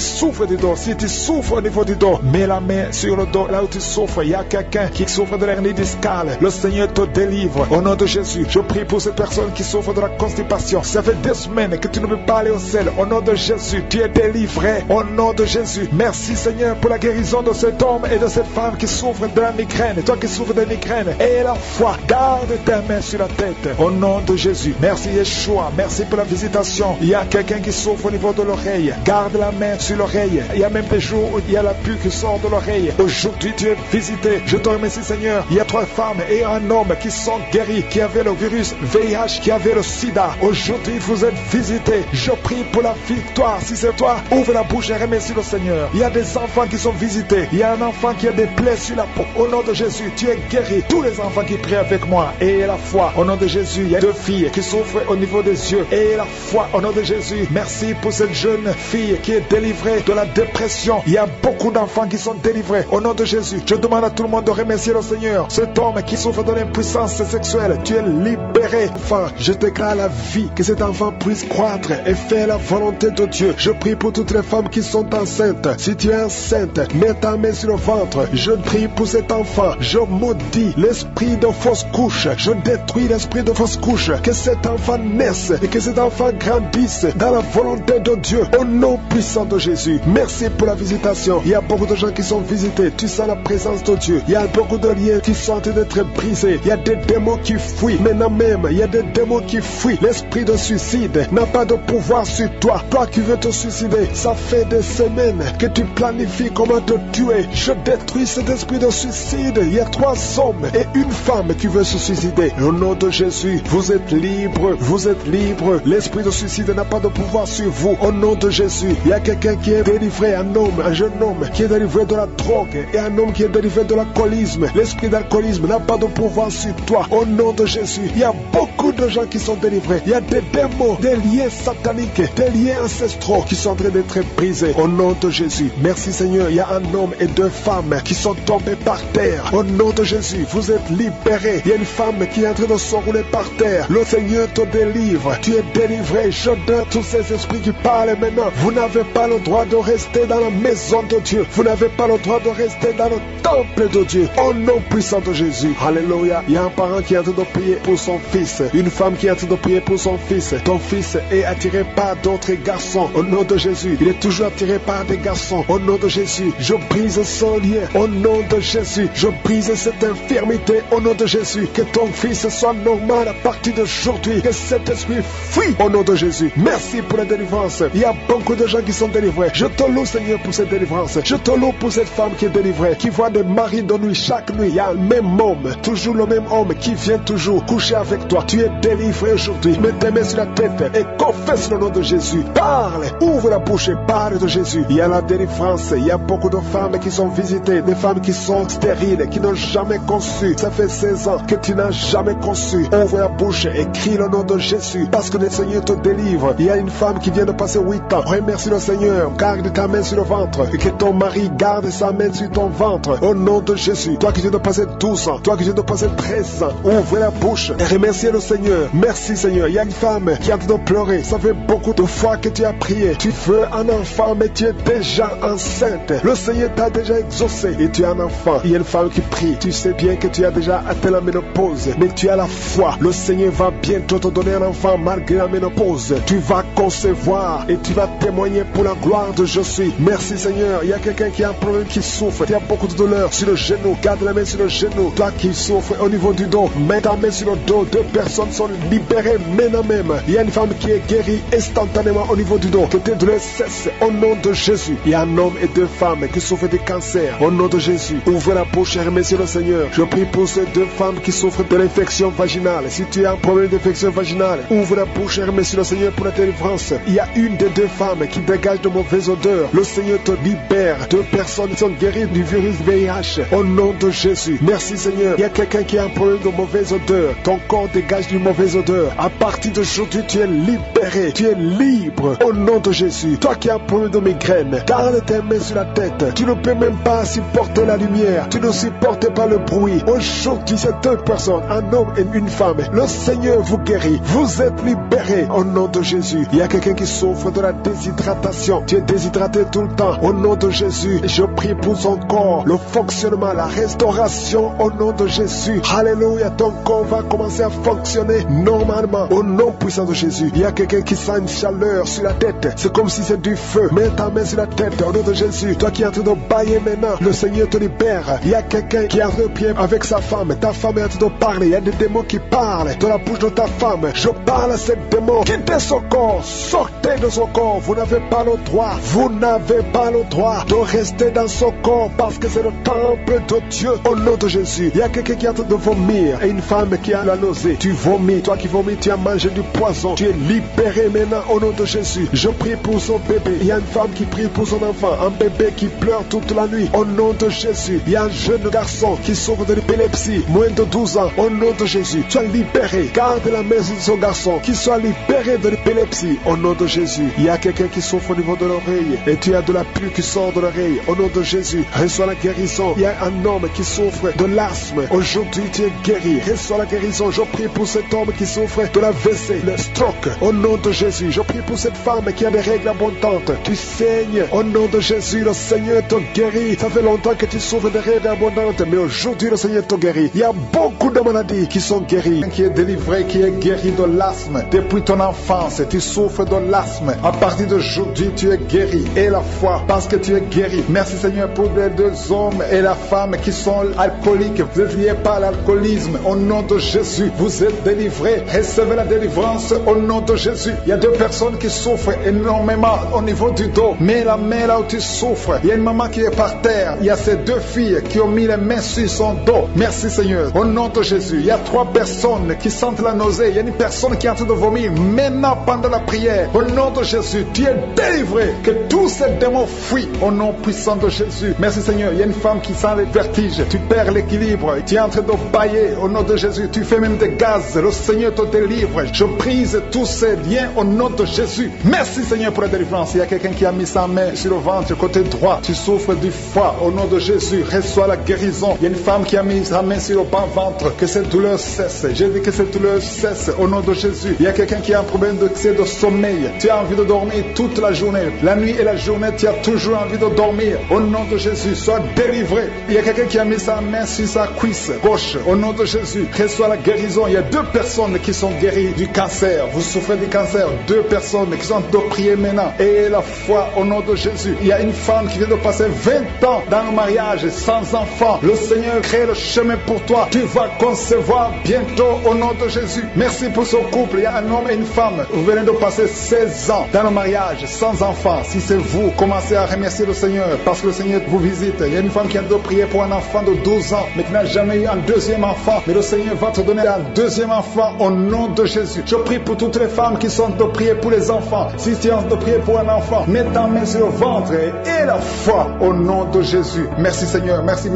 souffrent du dos. Si tu souffres au niveau du dos, mets la main sur le dos, là où tu souffres. Il y a quelqu'un qui souffre de l'hernie discale. Le Seigneur te délivre. Au nom de Jésus, je prie pour cette personne qui souffre de la constipation. Ça fait 2 semaines que tu ne peux pas aller au ciel. Au nom de Jésus, tu es délivré. Au nom de Jésus, merci Seigneur pour la guérison de cet homme et de cette femme qui souffre de la migraine. Toi qui souffres de migraine, et la foi, garde ta main sur la tête. Au nom de Jésus, merci Yeshua. Merci pour la visitation. Il y a quelqu'un qui souffre au niveau de l'oreille. Garde la main sur l'oreille. Il y a même des jours où il y a la pluie qui sort de l'oreille. Aujourd'hui, tu es visité. Je te remercie Seigneur. Il y a 3 femmes et un homme qui sont guéris, qui avaient le virus VIH, qui avaient le sida. Aujourd'hui, vous êtes visités. Je prie pour la victoire. Si c'est toi, ouvre la bouche et remercie le Seigneur. Il y a des enfants qui sont visités. Il y a un enfant qui a des plaies sur la peau. Au nom de Jésus, tu es guéri. Tous les enfants qui prient avec moi, et la foi. Au nom de Jésus, il y a 2 filles qui souffrent au niveau des yeux. Et la foi, au nom de Jésus. Merci pour cette jeune fille qui est délivrée de la dépression. Il y a beaucoup d'enfants qui sont délivrés. Au nom de Jésus, je demande à tout le monde de remercier le Seigneur. Cet homme qui souffre de l'impuissance sexuelle, tu es libéré. Enfin, je déclare la vie, que cet enfant puisse croître et faire la volonté de Dieu. Je prie pour toutes les femmes qui sont enceintes. Si tu es enceinte, mets ta main sur le ventre. Je prie pour cet enfant. Je maudis l'esprit de fausse couche. Je détruis l'esprit de fausse couche. Que cet enfant naisse et que cet enfant grandisse dans la volonté de Dieu. Au nom puissant de Jésus. Merci pour la visitation. Il y a beaucoup de gens qui sont visités. Tu sens la présence de Dieu. Il y a beaucoup de liens qui sont en train d'être brisés. Il y a des démons qui fuient. Maintenant même, il y a des démons qui fuient. L'esprit de suicide n'a pas de pouvoir sur toi. Toi qui veux te suicider, ça fait des semaines que tu planifies comment te tuer. Je détruis cet esprit de suicide. Il y a 3 hommes et une femme qui veut se suicider. Au nom de Jésus, vous êtes libres. Vous êtes libres. L'esprit de suicide n'a pas de pouvoir sur vous. Au nom de Jésus, il y a quelqu'un qui est délivré, un homme, un jeune homme qui est délivré de la drogue et un homme qui est délivré de l'alcoolisme. L'esprit d'alcoolisme n'a pas de pouvoir sur toi. Au nom de Jésus, il y a beaucoup de gens qui sont délivrés. Il y a des démons, des liens sataniques, des liens ancestraux qui sont en train d'être brisés. Au nom de Jésus, merci Seigneur. Il y a un homme et 2 femmes qui sont tombés par terre. Au nom de Jésus, vous êtes libérés. Il y a une femme qui est en train de s'enrouler par terre. Le Seigneur te délivre. Tu es délivré. Je donne tous ces esprits qui parlent maintenant. Vous n'avez pas le droit de rester dans la maison de Dieu. Vous n'avez pas le droit de rester dans le temple de Dieu. Au nom puissant de Jésus. Alléluia. Il y a un parent qui est en train de prier pour son fils. Une femme qui est en train de prier pour son fils. Ton fils est attiré par d'autres garçons. Au nom de Jésus. Il est toujours attiré par des garçons. Au nom de Jésus. Je brise son lien. Au nom de Jésus. Je brise cette infirmité. Au nom de Jésus. Que ton fils soit normal à partir d'aujourd'hui. Que cet esprit fuit. Au nom de Jésus. Merci pour la délivrance. Il y a beaucoup de gens qui sont délivrés. Je te loue Seigneur pour cette délivrance. Je te loue pour cette femme qui est délivrée. Qui voit des maris de nuit. Chaque nuit il y a le même homme. Toujours le même homme qui vient toujours coucher avec toi. Tu es délivré aujourd'hui. Mets tes mains sur la tête et confesse le nom de Jésus. Parle. Ouvre la bouche et parle de Jésus. Il y a la délivrance. Il y a beaucoup de femmes qui sont visitées. Des femmes qui sont stériles. Qui n'ont jamais conçu. Ça fait 16 ans que tu n'as jamais conçu. Ouvre la bouche et crie le nom de Jésus. Parce que le Seigneur te délivre. Il y a une femme qui vient de passer 8 ans. Remercie le Seigneur. Garde ta main sur le ventre. Et que ton mari garde sa main sur ton ventre. Au nom de Jésus. Toi qui viens de passer 12 ans. Toi qui viens de passer présent. Ouvrez la bouche et remerciez le Seigneur. Merci Seigneur. Il y a une femme qui est en train de pleurer. Ça fait beaucoup de fois que tu as prié. Tu veux un enfant, mais tu es déjà enceinte. Le Seigneur t'a déjà exaucé et tu as un enfant. Il y a une femme qui prie. Tu sais bien que tu as déjà atteint la ménopause, mais tu as la foi. Le Seigneur va bientôt te donner un enfant malgré la ménopause. Tu vas concevoir et tu vas témoigner pour la gloire de Jésus. Merci Seigneur. Il y a quelqu'un qui a un problème, qui souffre. Tu as beaucoup de douleur sur le genou. Garde la main sur le genou. Toi qui souffres au niveau du dos, mets ta main sur le dos. 2 personnes sont libérées maintenant même. Il y a une femme qui est guérie instantanément au niveau du dos. Que tes douleurs cessent au nom de Jésus. Il y a un homme et 2 femmes qui souffrent de cancer au nom de Jésus. Ouvrez la bouche et remerciez le Seigneur. Je prie pour ces 2 femmes qui souffrent de l'infection vaginale. Si tu as un problème d'infection vaginale, ouvre la bouche et remercie le Seigneur pour la délivrance. Il y a une des 2 femmes qui dégage de mauvaises odeurs. Le Seigneur te libère. 2 personnes sont guéries du virus VIH au nom de Jésus. Merci Seigneur. Il y a quelqu'un qui a un problème de mauvaise odeur. Ton corps dégage d'une mauvaise odeur. À partir d'aujourd'hui, tu es libéré. Tu es libre au nom de Jésus. Toi qui as un problème de migraine, garde tes mains sur la tête. Tu ne peux même pas supporter la lumière. Tu ne supportes pas le bruit. Aujourd'hui, c'est 2 personnes, un homme et une femme. Le Seigneur vous guérit. Vous êtes libérés au nom de Jésus. Il y a quelqu'un qui souffre de la déshydratation. Tu es déshydraté tout le temps. Au nom de Jésus, je prie pour son corps, le fonctionnement, la restauration au nom de Jésus. Alléluia, ton corps va commencer à fonctionner normalement au nom puissant de Jésus. Il y a quelqu'un qui sent une chaleur sur la tête. C'est comme si c'est du feu. Mets ta main sur la tête au nom de Jésus. Toi qui es en train de bailler maintenant, le Seigneur te libère. Il y a quelqu'un qui est en train de prier avec sa femme. Ta femme est en train de parler. Il y a des démons qui parlent de la bouche de ta femme. Je parle à ces démons. Quittez son corps. Sortez de son corps. Vous n'avez pas le droit. Vous n'avez pas le droit de rester dans son corps parce que c'est le temple de Dieu au nom de Jésus. Il y a quelqu'un qui est en train de vomir et une femme qui a la nausée. Tu vomis. Toi qui vomis, tu as mangé du poison. Tu es libéré maintenant au nom de Jésus. Je prie pour son bébé. Il y a une femme qui prie pour son enfant. Un bébé qui pleure toute la nuit au nom de Jésus. Il y a un jeune garçon qui souffre de l'épilepsie, moins de 12 ans, au nom de Jésus. Sois libéré. Garde la main sur son garçon, qui soit libéré de l'épilepsie au nom de Jésus. Il y a quelqu'un qui souffre au niveau de l'oreille et tu as de la pluie qui sort de l'oreille au nom de Jésus. Reçois la guérison. Il y a un homme qui souffre de l'asthme. Aujourd'hui tu es guéri. Reçois la guérison. Je prie pour cet homme qui souffre de la WC, le stroke au nom de Jésus. Je prie pour cette femme qui a des règles abondantes. Tu saignes au nom de Jésus. Le Seigneur te guérit. Ça fait longtemps que tu souffres de règles abondantes, mais aujourd'hui le Seigneur te guérit. Il y a beaucoup de maladies qui sont guéries. Qui est délivré, qui est guéri de l'asthme. Depuis ton enfance, tu souffres de l'asthme. À partir d'aujourd'hui, tu es guéri. Et la foi, parce que tu es guéri. Merci Seigneur pour les 2 hommes et la femme qui sont alcooliques. Vous êtes liés par l'alcoolisme. Au nom de Jésus, vous êtes délivrés. Recevez la délivrance au nom de Jésus. Il y a 2 personnes qui souffrent énormément au niveau du dos. Mets la main là où tu souffres. Il y a une maman qui est par terre. Il y a ces 2 filles qui ont mis les mains sur son dos. Merci Seigneur. Au nom de Jésus. Il y a 3 personnes qui sentent la nausée. Il y a une personne qui est en train de vomir maintenant pendant la prière. Au nom de Jésus, tu es délivré. Que tous ces démons fuient au nom puissant de Jésus. Merci Seigneur. Il y a une femme qui sent les vertiges. Tu perds l'équilibre. Tu es en train de bailler au nom de Jésus. Tu fais même des gaz. Le Seigneur te délivre. Je brise tous ces liens au nom de Jésus. Merci Seigneur pour la délivrance. Il y a quelqu'un qui a mis sa main sur le ventre, côté droit. Tu souffres du foie au nom de Jésus. Reçois la guérison. Il y a une femme qui a mis sa main sur le bas-ventre. Que cette douleur cesse. J'ai dit que cette douleur cesse au nom de Jésus. Il y a quelqu'un qui a un problème de sommeil. Tu as envie de dormir toute la journée. La nuit et la journée, tu as toujours envie de dormir. Au nom de Jésus, sois délivré. Il y a quelqu'un qui a mis sa main sur sa cuisse gauche. Au nom de Jésus, reçois la guérison. Il y a 2 personnes qui sont guéries du cancer. Vous souffrez du cancer. 2 personnes qui sont de prier maintenant. Et la foi au nom de Jésus. Il y a une femme qui vient de passer 20 ans dans le mariage sans enfant. Le Seigneur crée le chemin pour toi. Tu vas concevoir bientôt au nom de Jésus. Merci pour ce couple. Il y a un homme et une femme. Vous venez de passer 16 ans dans le mariage sans enfant. Si c'est vous, commencez à remercier le Seigneur parce que le Seigneur vous visite. Il y a une femme qui a de prier pour un enfant de 12 ans mais qui n'a jamais eu un 2e enfant. Mais le Seigneur va te donner un 2e enfant au nom de Jésus. Je prie pour toutes les femmes qui sont de prier pour les enfants. Si tu es de prier pour un enfant, mets ta main sur le ventre et la foi au nom de Jésus. Merci Seigneur. Merci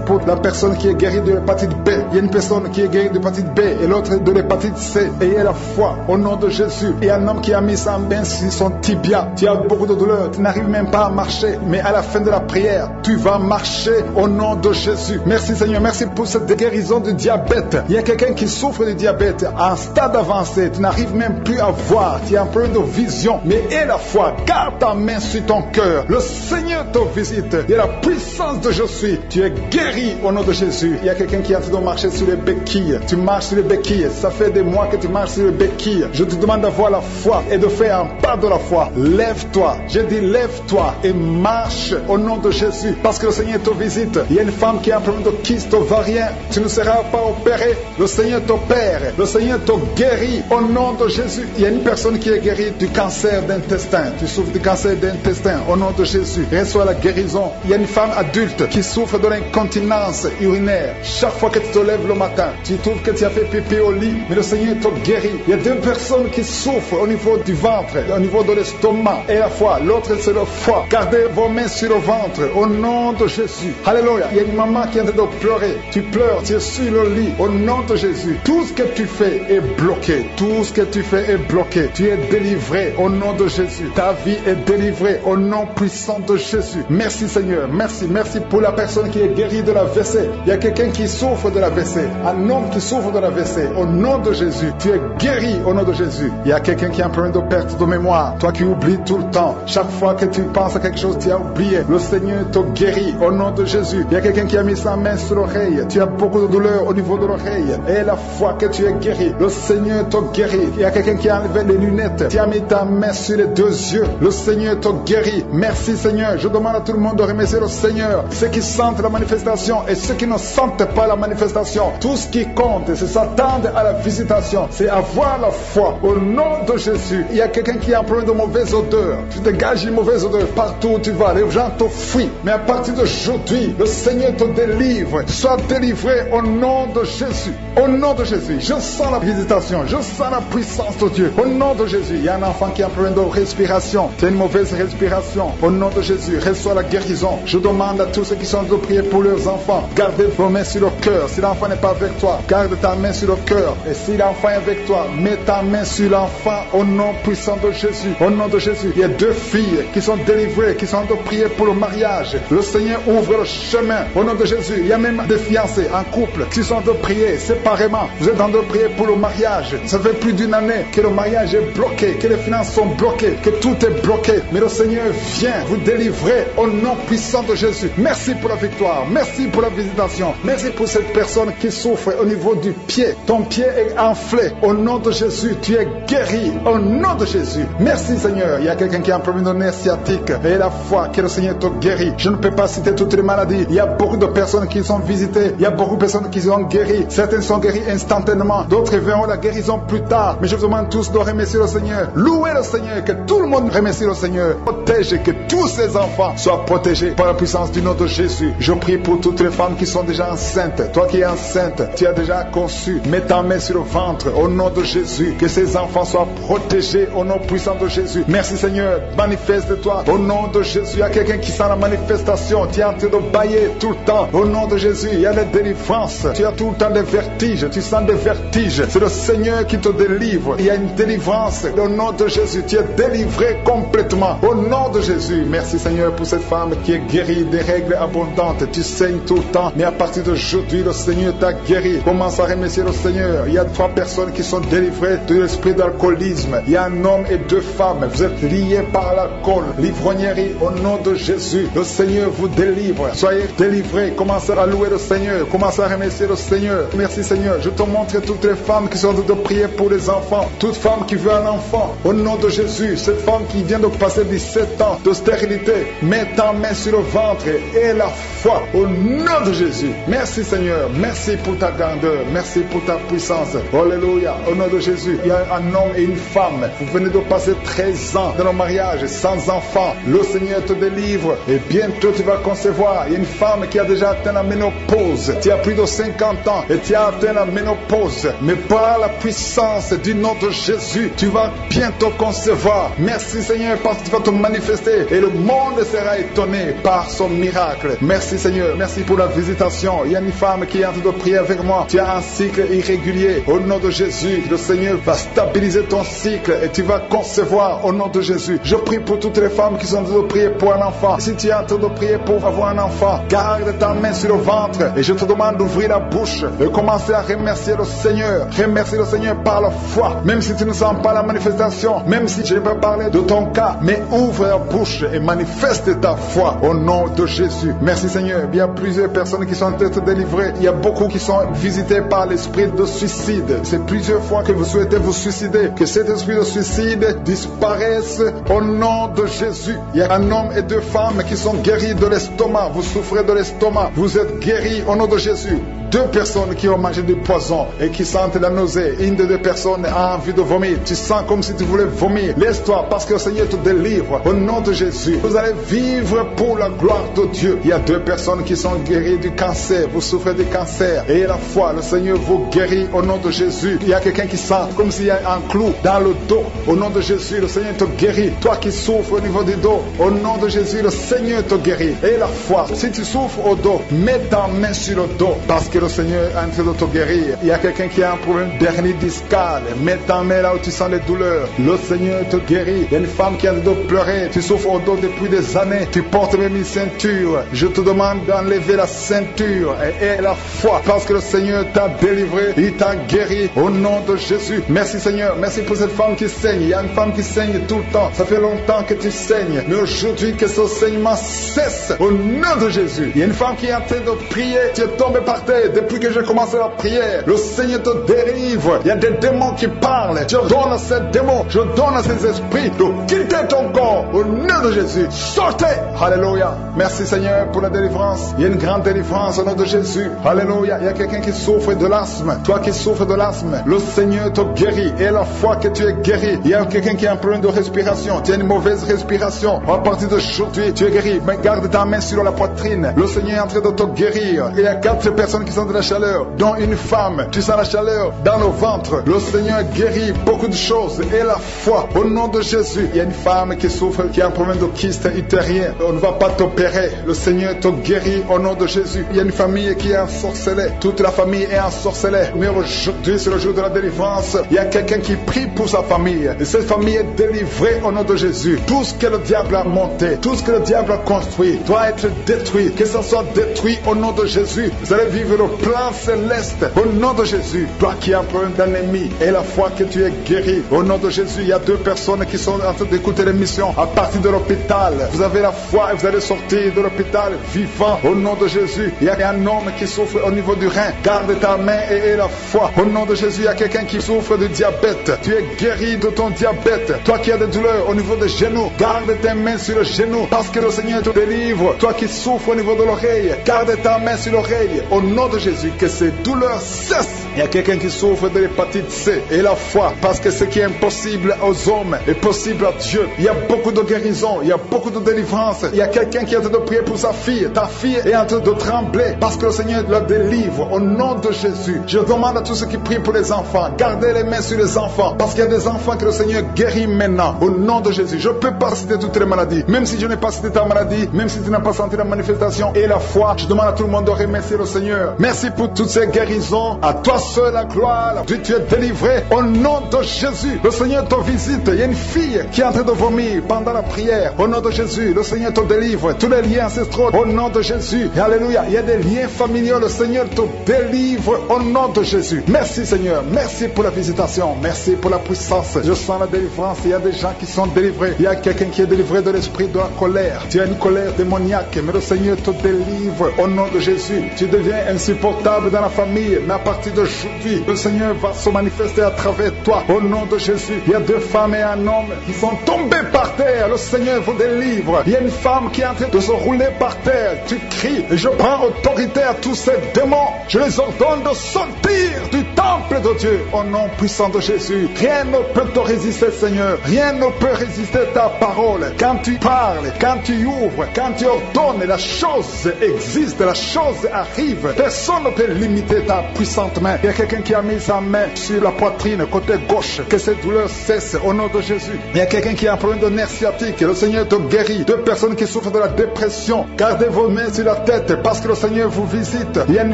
pour la personne qui est guérie de l'hépatite B. Il y a une personne qui est guérie de l'hépatite B et l'autre de l'hépatite C. Ayez la foi au nom de Jésus. Il y a un homme qui a mis sa main sur son tibia. Tu as beaucoup de douleur, tu n'arrives même pas à marcher. Mais à la fin de la prière, tu vas marcher au nom de Jésus. Merci Seigneur, merci pour cette guérison du diabète. Il y a quelqu'un qui souffre du diabète à un stade avancé. Tu n'arrives même plus à voir. Tu as un problème de vision. Mais aie la foi, garde ta main sur ton cœur. Le Seigneur te visite. Il y a la puissance de je suis. Tu es guéri au nom de Jésus. Il y a quelqu'un qui est en train de marcher sur les béquilles. Tu marches sur les béquilles. Ça fait des mois que tu marches sur les béquilles. Je te demande d'avoir la foi et de faire un pas de la foi. Lève-toi. Je dis lève-toi et marche au nom de Jésus. Parce que le Seigneur te visite. Il y a une femme qui a un problème de kyste ovarien. Tu ne seras pas opéré. Le Seigneur t'opère. Le Seigneur te guérit au nom de Jésus. Il y a une personne qui est guérie du cancer d'intestin. Tu souffres du cancer d'intestin au nom de Jésus. Reçois la guérison. Il y a une femme adulte qui souffre de l'incontinence urinaire. Chaque fois que tu te lèves le matin, tu trouves que tu as fait pipi au lit, mais le Seigneur te guérit. Il y a deux personnes qui souffrent au niveau du ventre, au niveau de l'estomac et la foi. L'autre c'est le foie. Gardez vos mains sur le ventre au nom de Jésus. Alléluia. Il y a une maman qui est en train de pleurer. Tu pleures, tu es sur le lit au nom de Jésus. Tout ce que tu fais est bloqué. Tout ce que tu fais est bloqué. Tu es délivré au nom de Jésus. Ta vie est délivrée au nom puissant de Jésus. Merci Seigneur. Merci. Merci pour la personne qui est guérie de la WC. Il y a quelqu'un qui souffre de la WC. Un homme qui souffre de la WC. Au nom de Jésus. Tu es guéri au nom de Jésus. Il y a quelqu'un qui a un problème de perte de mémoire. Toi qui oublies tout le temps. Chaque fois que tu penses à quelque chose, tu as oublié. Le Seigneur te guérit au nom de Jésus. Il y a quelqu'un qui a mis sa main sur l'oreille. Tu as beaucoup de douleur au niveau de l'oreille. Et la fois que tu es guéri, le Seigneur te guérit. Il y a quelqu'un qui a enlevé les lunettes. Tu as mis ta main sur les deux yeux. Le Seigneur te guérit. Merci Seigneur. Je demande à tout le monde de remercier le Seigneur. Ceux qui sentent la manifestation et ceux qui ne sentent pas la manifestation. Tout ce qui compte, c'est s'attendre à la visitation. C'est avoir la foi au nom de Jésus. Il y a quelqu'un qui a un problème de mauvaise odeur. Tu dégages une mauvaise odeur partout où tu vas. Les gens te fuient. Mais à partir d'aujourd'hui, le Seigneur te délivre. Sois délivré au nom de Jésus. Au nom de Jésus. Je sens la visitation. Je sens la puissance de Dieu. Au nom de Jésus. Il y a un enfant qui a un problème de respiration. C'est une mauvaise respiration. Au nom de Jésus. Reçois la guérison. Je demande à tous ceux qui sont de prier pour leurs enfants. Gardez vos mains sur le cœur. Si l'enfant n'est pas avec toi, garde ta main sur le cœur. Et si l'enfant est avec toi, mets ta main sur l'enfant au nom puissant de Jésus. Au nom de Jésus. Il y a deux filles qui sont délivrées, qui sont de prier pour le mariage. Le Seigneur ouvre le chemin. Au nom de Jésus. Il y a même des fiancés en couple qui sont de prier séparément. Vous êtes en train de prier pour le mariage. Ça fait plus d'une année que le mariage est bloqué, que les finances sont bloquées, que tout est bloqué. Mais le Seigneur vient vous délivrer au nom puissant de Jésus. Merci pour la victoire. Merci pour la visitation. Merci pour cette personne qui souffre au niveau du pied. Ton pied est enflé. Au nom de Jésus, tu es guéri. Au nom de Jésus. Merci Seigneur. Il y a quelqu'un qui a un problème de nerf sciatique. Et la foi que le Seigneur te guérit. Je ne peux pas citer toutes les maladies. Il y a beaucoup de personnes qui sont visitées. Il y a beaucoup de personnes qui sont guéries. Certaines sont guéries instantanément. D'autres verront la guérison plus tard. Mais je vous demande tous de remercier le Seigneur. Louez le Seigneur. Que tout le monde remercie le Seigneur. Protège, que tous ces enfants soient protégés par la puissance du nom de Jésus. Je prie pour toutes les femmes qui sont déjà enceintes. Toi qui es enceinte, tu as déjà conçu. Mets ta main sur le ventre au nom de Jésus. Que ces enfants soient protégés au nom puissant de Jésus. Merci Seigneur. Manifeste-toi au nom de Jésus. Il y a quelqu'un qui sent la manifestation. Tu es en train de bailler tout le temps. Au nom de Jésus, il y a les délivrances. Tu as tout le temps des vertiges. Tu sens des vertiges. C'est le Seigneur qui te délivre. Il y a une délivrance. Au nom de Jésus, tu es délivré complètement. Au nom de Jésus. Merci Seigneur pour cette femme qui est guérie des règles abondantes. Tu saignes tout le temps. Mais à partir d'aujourd'hui, le Seigneur t'a guéri. Commence à remercier le Seigneur. Il y a 3 personnes qui sont délivrées de l'esprit d'alcoolisme. Il y a un homme et 2 femmes. Vous êtes liés par l'alcool. L'ivrognerie. Au nom de Jésus. Le Seigneur vous délivre. Soyez délivrés. Commencez à louer le Seigneur. Commencez à remercier le Seigneur. Merci Seigneur. Je te montre toutes les femmes qui sont de prier pour les enfants. Toute femme qui veut un enfant. Au nom de Jésus. Cette femme qui vient de passer 17 ans de stérilité. Mets ta main sur le ventre et la foi. Au nom de Jésus. Merci Seigneur. Merci pour ta grandeur. Merci pour ta puissance. Alléluia. Au nom de Jésus. Il y a un homme et une femme. Vous venez de passer 13 ans dans le mariage sans enfant. Le Seigneur te délivre. Et bientôt tu vas concevoir. Il y a une femme qui a déjà atteint la ménopause. Tu as plus de 50 ans et tu as atteint la ménopause. Mais par la puissance du nom de Jésus, tu vas bientôt concevoir. Merci Seigneur parce que tu vas te manifester. Et le monde sera étonné par son miracle. Merci Seigneur. Merci pour la visitation. Il y a une femme qui est en train train de prier avec moi, tu as un cycle irrégulier. Au nom de Jésus, le Seigneur va stabiliser ton cycle et tu vas concevoir au nom de Jésus. Je prie pour toutes les femmes qui sont en train de prier pour un enfant. Si tu es en train de prier pour avoir un enfant, garde ta main sur le ventre et je te demande d'ouvrir la bouche et commencer à remercier le Seigneur. Remercier le Seigneur par la foi. Même si tu ne sens pas la manifestation, même si je ne peux parler de ton cas, mais ouvre la bouche et manifeste ta foi au nom de Jésus. Merci Seigneur. Il y a plusieurs personnes qui sont en train de délivrer. Il y a beaucoup qui sont visités par l'esprit de suicide. C'est plusieurs fois que vous souhaitez vous suicider. Que cet esprit de suicide disparaisse au nom de Jésus. Il y a un homme et deux femmes qui sont guéris de l'estomac. Vous souffrez de l'estomac. Vous êtes guéris au nom de Jésus. Deux personnes qui ont mangé du poison et qui sentent la nausée. Une des deux personnes a envie de vomir. Tu sens comme si tu voulais vomir. Laisse-toi parce que le Seigneur te délivre au nom de Jésus. Vous allez vivre pour la gloire de Dieu. Il y a deux personnes qui sont guéries du cancer. Vous souffrez du cancer. Et la foi, le Seigneur vous guérit au nom de Jésus. Il y a quelqu'un qui sent comme s'il y a un clou dans le dos. Au nom de Jésus, le Seigneur te guérit. Toi qui souffres au niveau du dos, au nom de Jésus, le Seigneur te guérit. Et la foi, si tu souffres au dos, mets ta main sur le dos parce que le Seigneur est en train de te guérir. Il y a quelqu'un qui a un problème d'hernie discale. Mets ta main là où tu sens les douleurs. Le Seigneur te guérit. Il y a une femme qui a de pleurer. Tu souffres au dos depuis des années. Tu portes même une ceinture. Je te demande d'enlever la ceinture et la foi parce que le Seigneur t'a délivré. Il t'a guéri au nom de Jésus. Merci Seigneur. Merci pour cette femme qui saigne. Il y a une femme qui saigne tout le temps. Ça fait longtemps que tu saignes. Mais aujourd'hui que ce saignement cesse au nom de Jésus. Il y a une femme qui est en train de prier. Tu es tombé par terre depuis que j'ai commencé la prière. Le Seigneur te délivre. Il y a des démons qui parlent. Je donne à ces démons, je donne à ces esprits de quitter ton corps au nom de Jésus. Sortez. Alléluia. Merci Seigneur pour la délivrance. Il y a une grande délivrance au nom de Jésus. Alléluia. Il y a quelqu'un qui souffre de l'asthme. Toi qui souffres de l'asthme, le Seigneur te guérit. Et la fois que tu es guéri, il y a quelqu'un qui a un problème de respiration. Tu as une mauvaise respiration. À partir d'aujourd'hui, tu es guéri. Mais garde ta main sur la poitrine. Le Seigneur est en train de te guérir. Il y a 4 personnes qui sont de la chaleur, dont une femme. Tu sens la chaleur dans le ventre. Le Seigneur guérit beaucoup de choses. Et la foi, au nom de Jésus. Il y a une femme qui souffre, qui a un problème de kyste utérien. On ne va pas t'opérer. Le Seigneur te guérit au nom de Jésus. Il y a une famille qui est ensorcelée. Toute la famille est ensorcelée. Mais aujourd'hui, c'est le jour de la délivrance. Il y a quelqu'un qui prie pour sa famille. Et cette famille est délivrée au nom de Jésus. Tout ce que le diable a monté, tout ce que le diable a construit, doit être détruit. Que ça soit détruit au nom de Jésus. Vous allez vivre le plan céleste au nom de Jésus. Toi qui as un problème d'ennemi et la foi que tu es guéri au nom de Jésus. Il y a 2 personnes qui sont en train d'écouter l'émission à partir de l'hôpital. Vous avez la foi et vous allez sortir de l'hôpital vivant au nom de Jésus. Il y a un homme qui souffre au niveau du rein. Garde ta main et la foi au nom de Jésus. Il y a quelqu'un qui souffre de diabète. Tu es guéri de ton diabète. Toi qui as des douleurs au niveau des genoux, garde tes mains sur le genou parce que le Seigneur te délivre. Toi qui souffres au niveau de l'oreille, garde ta main sur l'oreille au nom de Jésus. Que ces douleurs cessent. Il y a quelqu'un qui souffre de l'hépatite C et la foi parce que ce qui est impossible aux hommes est possible à Dieu. Il y a beaucoup de guérison, il y a beaucoup de délivrance. Il y a quelqu'un qui est en train de prier pour sa fille. Ta fille est en train de trembler parce que le Seigneur la délivre au nom de Jésus. Je demande à tous ceux qui prient pour les enfants, gardez les mains sur les enfants parce qu'il y a des enfants que le Seigneur guérit maintenant au nom de Jésus. Je ne peux pas citer toutes les maladies, même si je n'ai pas cité ta maladie, même si tu n'as pas senti la manifestation et la foi. Je demande à tout le monde de remercier le Seigneur. Merci pour toutes ces guérisons. À toi seul la gloire. Tu es délivré au nom de Jésus. Le Seigneur te visite. Il y a une fille qui est en train de vomir pendant la prière. Au nom de Jésus, le Seigneur te délivre. Tous les liens ancestraux au nom de Jésus. Et alléluia. Il y a des liens familiaux. Le Seigneur te délivre au nom de Jésus. Merci Seigneur. Merci pour la visitation. Merci pour la puissance. Je sens la délivrance. Il y a des gens qui sont délivrés. Il y a quelqu'un qui est délivré de l'esprit de la colère. Tu as une colère démoniaque, mais le Seigneur te délivre au nom de Jésus. Tu deviens insupportable dans la famille, mais à partir d'aujourd'hui, le Seigneur va se manifester à travers toi au nom de Jésus. Il y a 2 femmes et un homme qui sont tombés par terre. Le Seigneur vous délivre. Il y a une femme qui est en train de se rouler par terre. Tu cries et je prends autorité à tous ces démons. Je les ordonne de sortir du temps temple de Dieu, au nom puissant de Jésus. Rien ne peut te résister, Seigneur. Rien ne peut résister ta parole. Quand tu parles, quand tu ouvres, quand tu ordonnes, la chose existe, la chose arrive. Personne ne peut limiter ta puissante main. Il y a quelqu'un qui a mis sa main sur la poitrine, côté gauche, que cette douleur cesse au nom de Jésus. Il y a quelqu'un qui a un problème de nerf sciatique, le Seigneur te guérit. Deux personnes qui souffrent de la dépression, gardez vos mains sur la tête parce que le Seigneur vous visite. Il y a une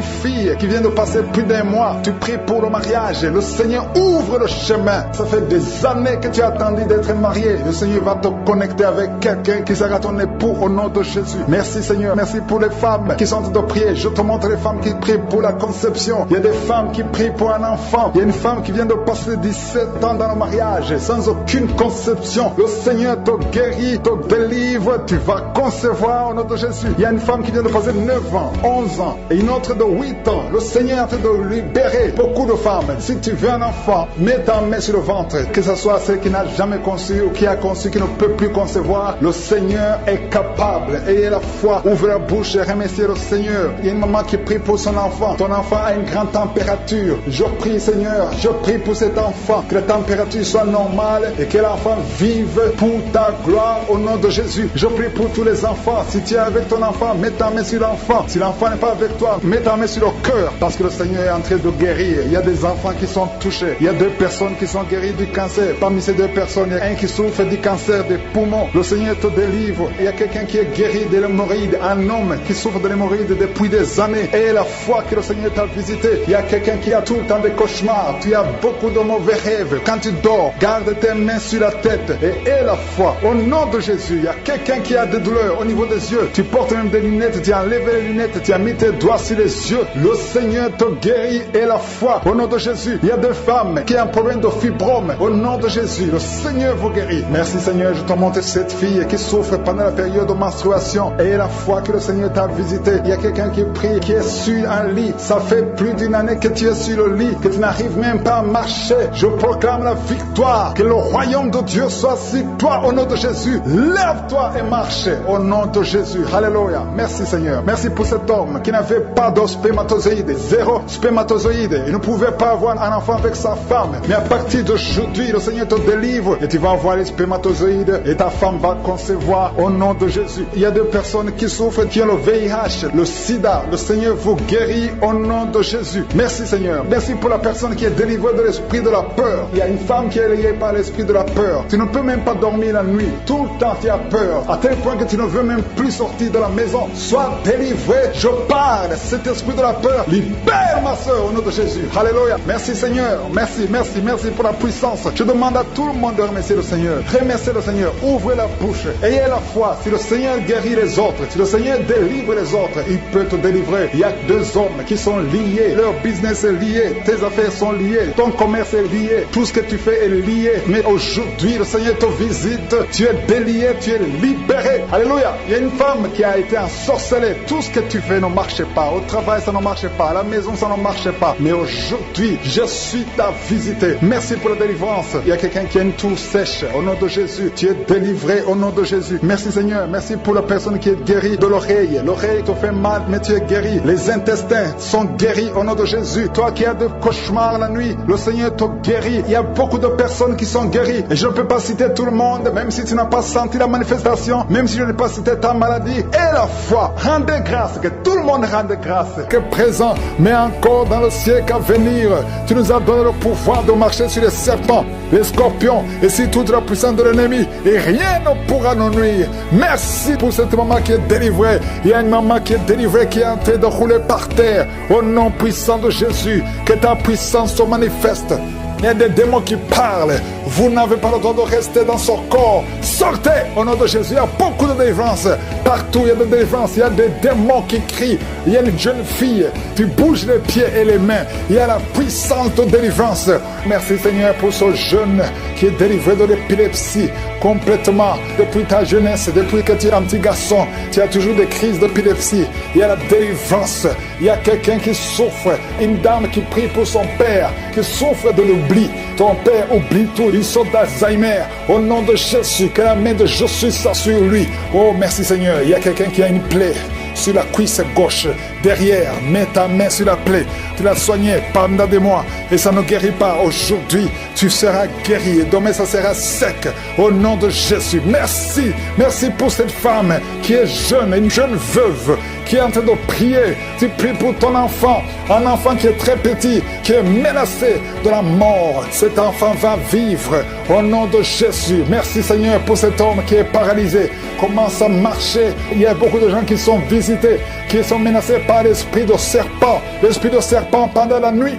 fille qui vient de passer plus d'1 mois, tu pries pour le mariage, le Seigneur ouvre le chemin. Ça fait des années que tu as attendu d'être marié, le Seigneur va te connecter avec quelqu'un qui sera ton époux au nom de Jésus. Merci Seigneur, merci pour les femmes qui sont en train de prier. Je te montre les femmes qui prient pour la conception. Il y a des femmes qui prient pour un enfant. Il y a une femme qui vient de passer 17 ans dans le mariage sans aucune conception. Le Seigneur te guérit, te délivre, tu vas concevoir au nom de Jésus. Il y a une femme qui vient de passer 9 ans, 11 ans et une autre de 8 ans. Le Seigneur est en train de libérer beaucoup de femmes. Si tu veux un enfant, mets ta main sur le ventre, que ce soit celle qui n'a jamais conçu ou qui a conçu, qui ne peut plus concevoir. Le Seigneur est capable. Ayez la foi, ouvre la bouche et remerciez le Seigneur. Il y a une maman qui prie pour son enfant. Ton enfant a une grande température. Je prie Seigneur, je prie pour cet enfant, que la température soit normale et que l'enfant vive pour ta gloire au nom de Jésus. Je prie pour tous les enfants. Si tu es avec ton enfant, mets ta main sur l'enfant. Si l'enfant n'est pas avec toi, mets ta main sur le cœur, parce que le Seigneur est en train de guérir. Il y a des enfants qui sont touchés. Il y a 2 personnes qui sont guéries du cancer. Parmi ces 2 personnes, il y a un qui souffre du cancer des poumons. Le Seigneur te délivre. Il y a quelqu'un qui est guéri de l'hémorroïde, un homme qui souffre de l'hémorroïde depuis des années. Et la foi que le Seigneur t'a visité. Il y a quelqu'un qui a tout le temps des cauchemars. Tu as beaucoup de mauvais rêves. Quand tu dors, garde tes mains sur la tête et aie la foi. Au nom de Jésus, il y a quelqu'un qui a des douleurs au niveau des yeux. Tu portes même des lunettes, tu as enlevé les lunettes, tu as mis tes doigts sur les yeux. Le Seigneur te guérit et la foi. Au nom de Jésus, il y a des femmes qui ont un problème de fibrome. Au nom de Jésus, le Seigneur vous guérit. Merci Seigneur, je te montre cette fille qui souffre pendant la période de menstruation. Et la foi que le Seigneur t'a visité. Il y a quelqu'un qui prie, qui est sur un lit. Ça fait plus d'1 année que tu es sur le lit, que tu n'arrives même pas à marcher. Je proclame la victoire. Que le royaume de Dieu soit sur toi au nom de Jésus. Lève-toi et marche au nom de Jésus. Alléluia. Merci Seigneur. Merci pour cet homme qui n'avait pas de spermatozoïdes. 0 spermatozoïdes. Il ne pouvait pas avoir un enfant avec sa femme. Mais à partir d'aujourd'hui, le Seigneur te délivre et tu vas avoir les spermatozoïdes et ta femme va concevoir au nom de Jésus. Il y a 2 personnes qui souffrent, qui ont le VIH, le sida. Le Seigneur vous guérit au nom de Jésus. Merci Seigneur. Merci pour la personne qui est délivrée de l'esprit de la peur. Il y a une femme qui est liée par l'esprit de la peur. Tu ne peux même pas dormir la nuit. Tout le temps tu as peur. À tel point que tu ne veux même plus sortir de la maison. Sois délivré. Je parle. Cet esprit de la peur, libère ma soeur au nom de Jésus. Alléluia. Merci Seigneur. Merci, merci, merci pour la puissance. Je demande à tout le monde de remercier le Seigneur. Remerciez le Seigneur. Ouvrez la bouche. Ayez la foi. Si le Seigneur guérit les autres, si le Seigneur délivre les autres, il peut te délivrer. Il y a 2 hommes qui sont liés. Leur business est lié. Tes affaires sont liées. Ton commerce est lié. Tout ce que tu fais est lié. Mais aujourd'hui, le Seigneur te visite. Tu es délié. Tu es libéré. Alléluia. Il y a une femme qui a été ensorcelée. Tout ce que tu fais ne marche pas. Au travail, ça ne marche pas. À la maison, ça ne marche pas. Mais aujourd'hui, je suis ta visité. Merci pour la délivrance. Il y a quelqu'un qui a une toux sèche. Au nom de Jésus, tu es délivré au nom de Jésus. Merci Seigneur. Merci pour la personne qui est guérie de l'oreille. L'oreille te fait mal, mais tu es guéri. Les intestins sont guéris au nom de Jésus. Toi qui as des cauchemars la nuit, le Seigneur te guérit. Il y a beaucoup de personnes qui sont guéries. Et je ne peux pas citer tout le monde, même si tu n'as pas senti la manifestation, même si je n'ai pas cité ta maladie. Et la foi, rendez grâce, que tout le monde rende grâce. Que présent, mais encore dans le siècle à venir, tu nous as donné le pouvoir de marcher sur les serpents, les scorpions et sur toute la puissance de l'ennemi. Et rien ne pourra nous nuire. Merci pour cette maman qui est délivrée. Il y a une maman qui est délivrée, qui est en train de rouler par terre. Au nom puissant de Jésus, que ta puissance se manifeste. Il y a des démons qui parlent. Vous n'avez pas le droit de rester dans son corps. Sortez au nom de Jésus. Il y a beaucoup de délivrance. Partout, il y a des délivrances. Il y a des démons qui crient. Il y a une jeune fille. Tu bouges les pieds et les mains. Il y a la puissance de délivrance. Merci Seigneur pour ce jeune qui est délivré de l'épilepsie complètement. Depuis ta jeunesse, depuis que tu es un petit garçon, tu as toujours des crises d'épilepsie. Il y a la délivrance. Il y a quelqu'un qui souffre. Une dame qui prie pour son père, qui souffre de l'oubli. Ton père oublie tout. Il sort d'Alzheimer. Au nom de Jésus, que la main de Jésus soit sur lui. Oh, merci Seigneur. Il y a quelqu'un qui a une plaie sur la cuisse gauche, derrière, mets ta main sur la plaie. Tu l'as soigné pendant des mois et ça ne guérit pas. Aujourd'hui, tu seras guéri et demain ça sera sec. Au nom de Jésus, merci. Merci pour cette femme qui est jeune, une jeune veuve qui est en train de prier. Tu pries pour ton enfant, un enfant qui est très petit, qui est menacé de la mort. Cet enfant va vivre au nom de Jésus. Merci Seigneur pour cet homme qui est paralysé. Commence à marcher. Il y a beaucoup de gens qui sont visités, qui sont menacés par l'esprit de serpent. L'esprit de serpent pendant la nuit.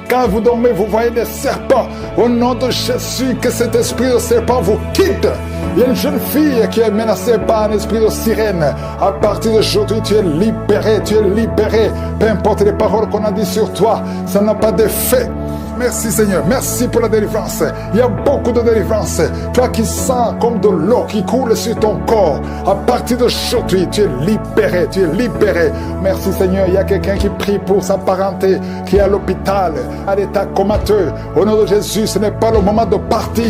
Quand vous dormez, vous voyez des serpents. Au nom de Jésus, que cet esprit de serpent vous quitte. Il y a une jeune fille qui est menacée par un esprit de sirène. À partir d'aujourd'hui, tu es libéré, tu es libéré. Peu importe les paroles qu'on a dit sur toi, ça n'a pas d'effet. Merci Seigneur, merci pour la délivrance. Il y a beaucoup de délivrance. Toi qui sens comme de l'eau qui coule sur ton corps, à partir d'aujourd'hui, tu es libéré, tu es libéré. Merci Seigneur, il y a quelqu'un qui prie pour sa parenté, qui est à l'hôpital, à l'état comateux. Au nom de Jésus, ce n'est pas le moment de partir.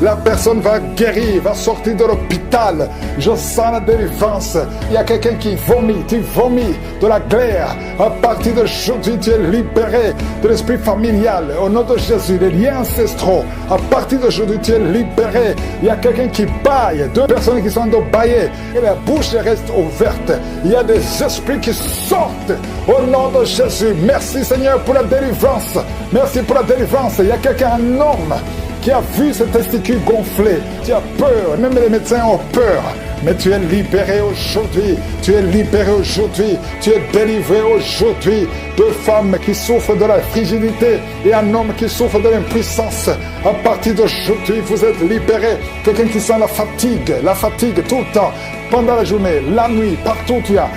La personne va guérir, va sortir de l'hôpital. Je sens la délivrance. Il y a quelqu'un qui vomit, tu vomis de la glaire. À partir d'aujourd'hui, tu es libéré de l'esprit familial. Au nom de Jésus, les liens ancestraux, à partir d'aujourd'hui, tu es libéré. Il y a quelqu'un qui baille, deux personnes qui sont de bailler, et la bouche reste ouverte. Il y a des esprits qui sortent. Au nom de Jésus, merci Seigneur pour la délivrance. Merci pour la délivrance. Il y a quelqu'un, un homme, qui a vu ses testicules gonflés. Tu as peur, même les médecins ont peur. Mais tu es libéré aujourd'hui, tu es libéré aujourd'hui, tu es délivré aujourd'hui. Deux femmes qui souffrent de la frigidité et un homme qui souffre de l'impuissance. À partir d'aujourd'hui, vous êtes libérés. Quelqu'un qui sent la fatigue tout le temps. Pendant la journée, la nuit, partout tu as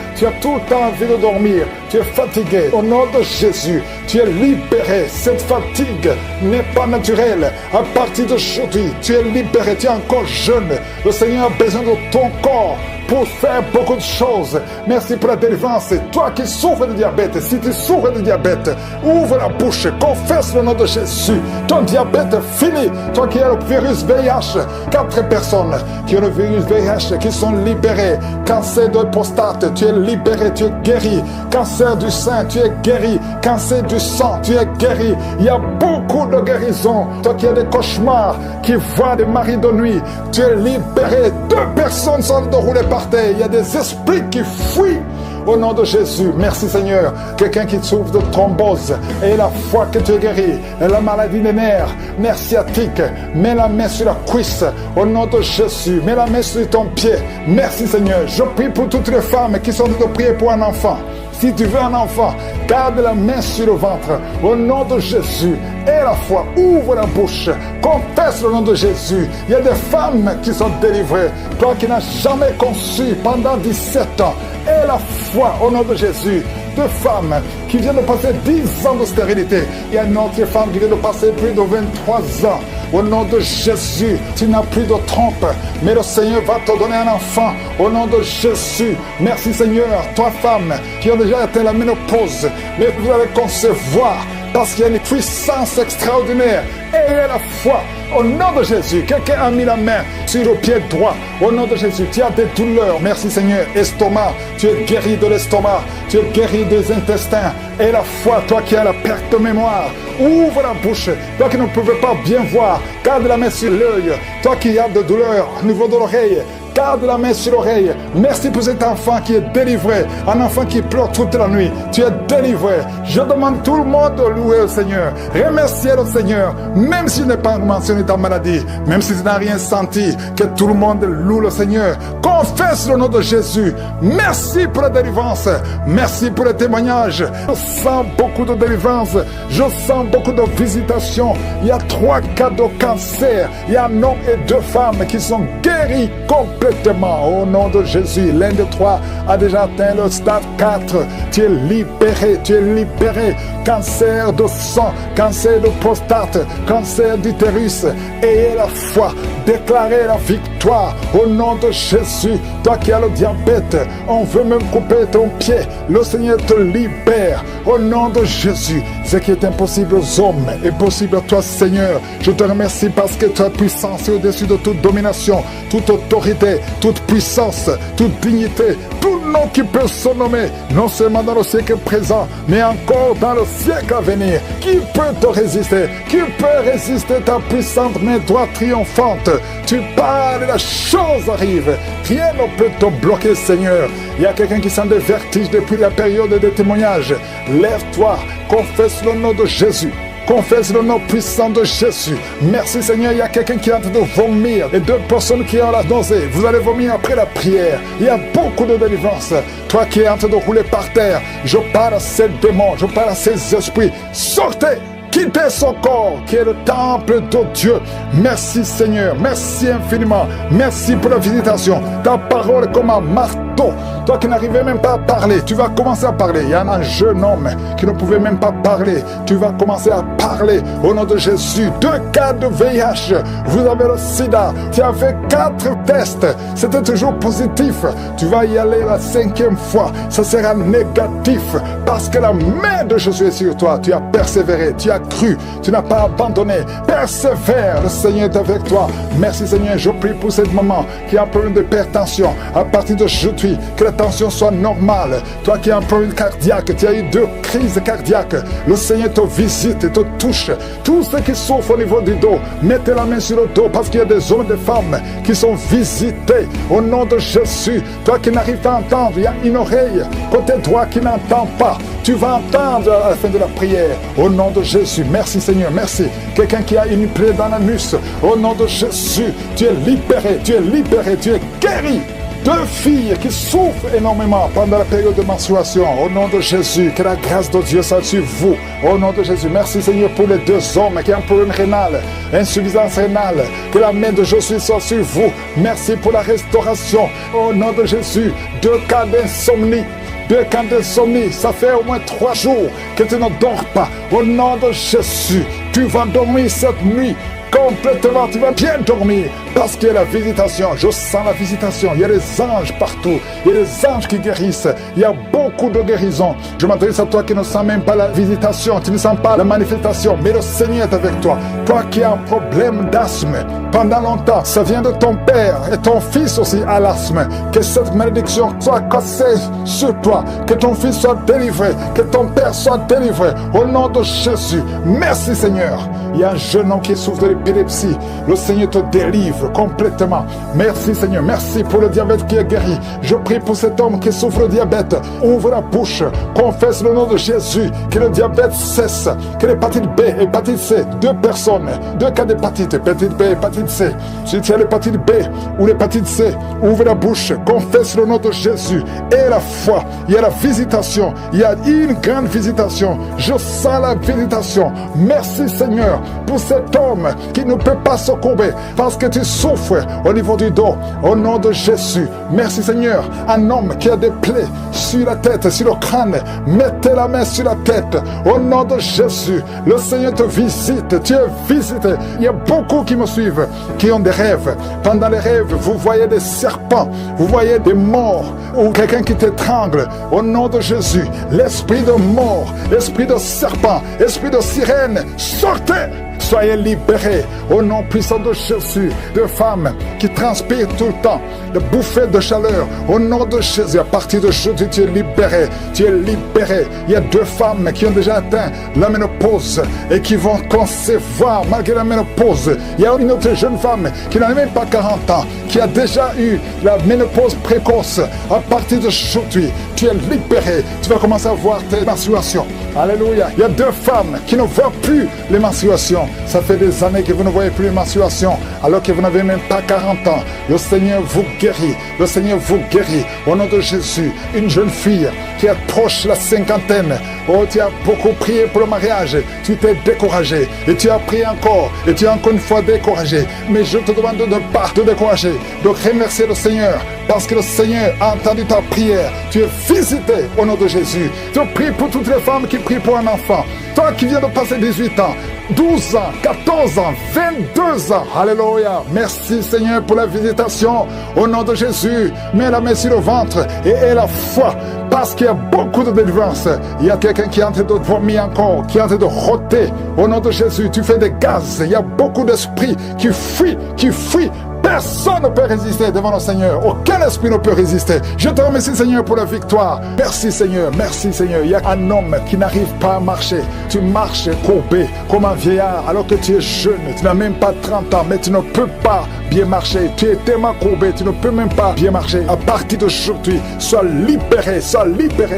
tout le temps envie de dormir, tu es fatigué. Au nom de Jésus, tu es libéré. Cette fatigue n'est pas naturelle. À partir d'aujourd'hui, tu es libéré, tu es encore jeune. Le Seigneur a besoin de ton corps pour faire beaucoup de choses. Merci pour la délivrance. Toi qui souffres de diabète, si tu souffres de diabète, ouvre la bouche, confesse le nom de Jésus. Ton diabète fini. Toi qui as le virus VIH, 4 personnes qui ont le virus VIH qui sont libérées. Cancer de prostate, tu es libéré, tu es guéri. Cancer du sein, tu es guéri. Cancer du sang, tu es guéri. Il y a beaucoup de guérisons. Toi qui as des cauchemars, qui voient des maris de nuit, tu es libéré. 2 personnes sont déroulées par terre. Il y a des esprits qui fuient. Au nom de Jésus, merci Seigneur. Quelqu'un qui souffre de thrombose et la foi que tu es guéri, et la maladie des nerfs, nerf sciatique, mets la main sur la cuisse. Au nom de Jésus, mets la main sur ton pied. Merci Seigneur. Je prie pour toutes les femmes qui sont de prier pour un enfant. Si tu veux un enfant, garde la main sur le ventre. Au nom de Jésus, et la foi, ouvre la bouche. Confesse le nom de Jésus. Il y a des femmes qui sont délivrées. Toi qui n'as jamais conçu pendant 17 ans, et la foi au nom de Jésus. 2 femmes qui viennent de passer 10 ans de stérilité. Il y a une autre femme qui vient de passer plus de 23 ans. Au nom de Jésus, tu n'as plus de trompe, mais le Seigneur va te donner un enfant. Au nom de Jésus, merci Seigneur. 3 femmes qui ont déjà atteint la ménopause, mais vous allez concevoir parce qu'il y a une puissance extraordinaire. Et la foi, au nom de Jésus, quelqu'un a mis la main sur le pied droit. Au nom de Jésus, tu as des douleurs. Merci Seigneur. Estomac, tu es guéri de l'estomac. Tu es guéri des intestins. Et la foi, toi qui as la perte de mémoire, ouvre la bouche. Toi qui ne pouvais pas bien voir, garde la main sur l'œil. Toi qui as des douleurs au niveau de l'oreille, garde la main sur l'oreille. Merci pour cet enfant qui est délivré. Un enfant qui pleure toute la nuit. Tu es délivré. Je demande tout le monde de louer le Seigneur. Remercier le Seigneur. Même s'il n'est pas mentionné ta maladie. Même si tu n'as rien senti. Que tout le monde loue le Seigneur. Confesse le nom de Jésus. Merci pour la délivrance. Merci pour le témoignage. Je sens beaucoup de délivrance. Je sens beaucoup de visitations. Il y a 3 cas de cancer. Il y a un homme et 2 femmes qui sont guéris complètement. Au nom de Jésus, l'un des 3 a déjà atteint le stade 4. Tu es libéré, tu es libéré. Cancer de sang, cancer de prostate, cancer d'utérus. Ayez la foi, déclarer la victoire au nom de Jésus. Toi qui as le diabète, on veut même couper ton pied. Le Seigneur te libère au nom de Jésus. Ce qui est impossible aux hommes est possible à toi, Seigneur. Je te remercie parce que ta puissance est au-dessus de toute domination, toute autorité, toute puissance, toute dignité, tout nom qui peut se nommer, non seulement dans le siècle présent, mais encore dans le siècle à venir. Qui peut te résister? Qui peut résister ta puissante main droite triomphante? Tu parles et la chose arrive. Rien ne peut te bloquer, Seigneur. Il y a quelqu'un qui sent des vertiges depuis la période des témoignages. Lève-toi, confesse le nom de Jésus. Confesse le nom puissant de Jésus. Merci Seigneur, il y a quelqu'un qui est en train de vomir. Et 2 personnes qui ont la nausée. Vous allez vomir après la prière. Il y a beaucoup de délivrance. Toi qui es en train de rouler par terre, je parle à ces démons, je parle à ces esprits. Sortez! Quittez son corps qui est le temple de Dieu. Merci Seigneur, merci infiniment. Merci pour la visitation. Ta parole est comme un marteau. Toi qui n'arrivais même pas à parler, tu vas commencer à parler. Il y a un jeune homme qui ne pouvait même pas parler. Tu vas commencer à parler au nom de Jésus. 2 cas de VIH. Vous avez le sida. Tu as fait 4 tests. C'était toujours positif. Tu vas y aller la 5e fois. Ça sera négatif parce que la main de Jésus est sur toi. Tu as persévéré. Tu as cru, tu n'as pas abandonné. Persévère, le Seigneur est avec toi. Merci Seigneur, je prie pour ce moment qui a un problème d'hypertension. À partir d'aujourd'hui, que la tension soit normale. Toi qui as un problème cardiaque, tu as eu 2 crises cardiaques. Le Seigneur te visite et te touche. Tous ceux qui souffrent au niveau du dos, mettez la main sur le dos parce qu'il y a des hommes et des femmes qui sont visités au nom de Jésus. Toi qui n'arrives pas à entendre, il y a une oreille côté droit qui n'entend pas. Tu vas entendre à la fin de la prière au nom de Jésus. Merci Seigneur, merci. Quelqu'un qui a une plaie dans l'anus, au nom de Jésus, tu es libéré, tu es libéré, tu es guéri. 2 filles qui souffrent énormément pendant la période de menstruation, au nom de Jésus, que la grâce de Dieu soit sur vous, au nom de Jésus. Merci Seigneur pour les 2 hommes qui ont un problème rénal, insuffisance rénale, que la main de Jésus soit sur vous. Merci pour la restauration, au nom de Jésus. 2 cas d'insomnie. 2 cas d'insomnie, ça fait au moins 3 jours que tu ne dors pas. Au nom de Jésus, tu vas dormir cette nuit complètement, tu vas bien dormir parce qu'il y a la visitation. Je sens la visitation. Il y a des anges partout. Il y a des anges qui guérissent. Il y a beaucoup de guérisons. Je m'adresse à toi qui ne sens même pas la visitation, tu ne sens pas la manifestation, mais le Seigneur est avec toi. Toi qui as un problème d'asthme pendant longtemps, ça vient de ton père et ton fils aussi a l'asthme. Que cette malédiction soit cassée sur toi, que ton fils soit délivré, que ton père soit délivré au nom de Jésus. Merci Seigneur. Il y a un jeune homme qui souffre de l'épilepsie. Le Seigneur te délivre complètement. Merci Seigneur. Merci pour le diabète qui est guéri. Je prie pour cet homme qui souffre de diabète. Ouvre la bouche. Confesse le nom de Jésus. Que le diabète cesse. Que l'hépatite B, hépatite C, 2 personnes. 2 cas d'hépatite. Hépatite B, hépatite C. Si tu as l'hépatite B ou l'hépatite C, ouvre la bouche. Confesse le nom de Jésus. Et la foi. Il y a la visitation. Il y a une grande visitation. Je sens la visitation. Merci Seigneur pour cet homme qui ne peut pas se courber parce que tu souffres au niveau du dos. Au nom de Jésus, merci Seigneur. Un homme qui a des plaies sur la tête, sur le crâne, mettez la main sur la tête. Au nom de Jésus, le Seigneur te visite. Tu es visité. Il y a beaucoup qui me suivent, qui ont des rêves. Pendant les rêves, vous voyez des serpents, vous voyez des morts ou quelqu'un qui t'étrangle. Au nom de Jésus, l'esprit de mort, l'esprit de serpent, l'esprit de sirène, sortez! Soyez libérés au nom puissant de Jésus. De femmes qui transpirent tout le temps, de bouffées de chaleur. Au nom de Jésus, à partir d'aujourd'hui, tu es libéré. Tu es libéré. Il y a 2 femmes qui ont déjà atteint la ménopause et qui vont concevoir malgré la ménopause. Il y a une autre jeune femme qui n'a même pas 40 ans, qui a déjà eu la ménopause précoce. À partir d'aujourd'hui, tu es libéré. Tu vas commencer à voir tes menstruations. Alléluia. Il y a 2 femmes qui ne voient plus les menstruations. Ça fait des années que vous ne voyez plus les menstruations, alors que vous n'avez même pas 40 ans. Le Seigneur vous guérit. Le Seigneur vous guérit. Au nom de Jésus, une jeune fille qui approche la 50aine. Oh, tu as beaucoup prié pour le mariage. Tu t'es découragé. Et tu as prié encore. Et tu es encore une fois découragé. Mais je te demande de ne pas te décourager. De remercier le Seigneur. Parce que le Seigneur a entendu ta prière. Tu es visité au nom de Jésus. Je prie pour toutes les femmes qui prient pour un enfant. Toi qui viens de passer 18 ans, 12 ans, ans, 14 ans, 22 ans. Alléluia. Merci Seigneur pour la visitation. Au nom de Jésus, mets la main sur le ventre et aie la foi. Parce qu'il y a beaucoup de délivrance. Il y a quelqu'un qui est en train de vomir encore, qui est en train de rôter. Au nom de Jésus, tu fais des gaz. Il y a beaucoup d'esprits qui fuient, qui fuient. Personne ne peut résister devant le Seigneur. Aucun esprit ne peut résister. Je te remercie Seigneur pour la victoire. Merci Seigneur, merci Seigneur. Il y a un homme qui n'arrive pas à marcher. Tu marches courbé comme un vieillard alors que tu es jeune. Tu n'as même pas 30 ans, mais tu ne peux pas bien marcher. Tu es tellement courbé, tu ne peux même pas bien marcher. À partir d'aujourd'hui, sois libéré,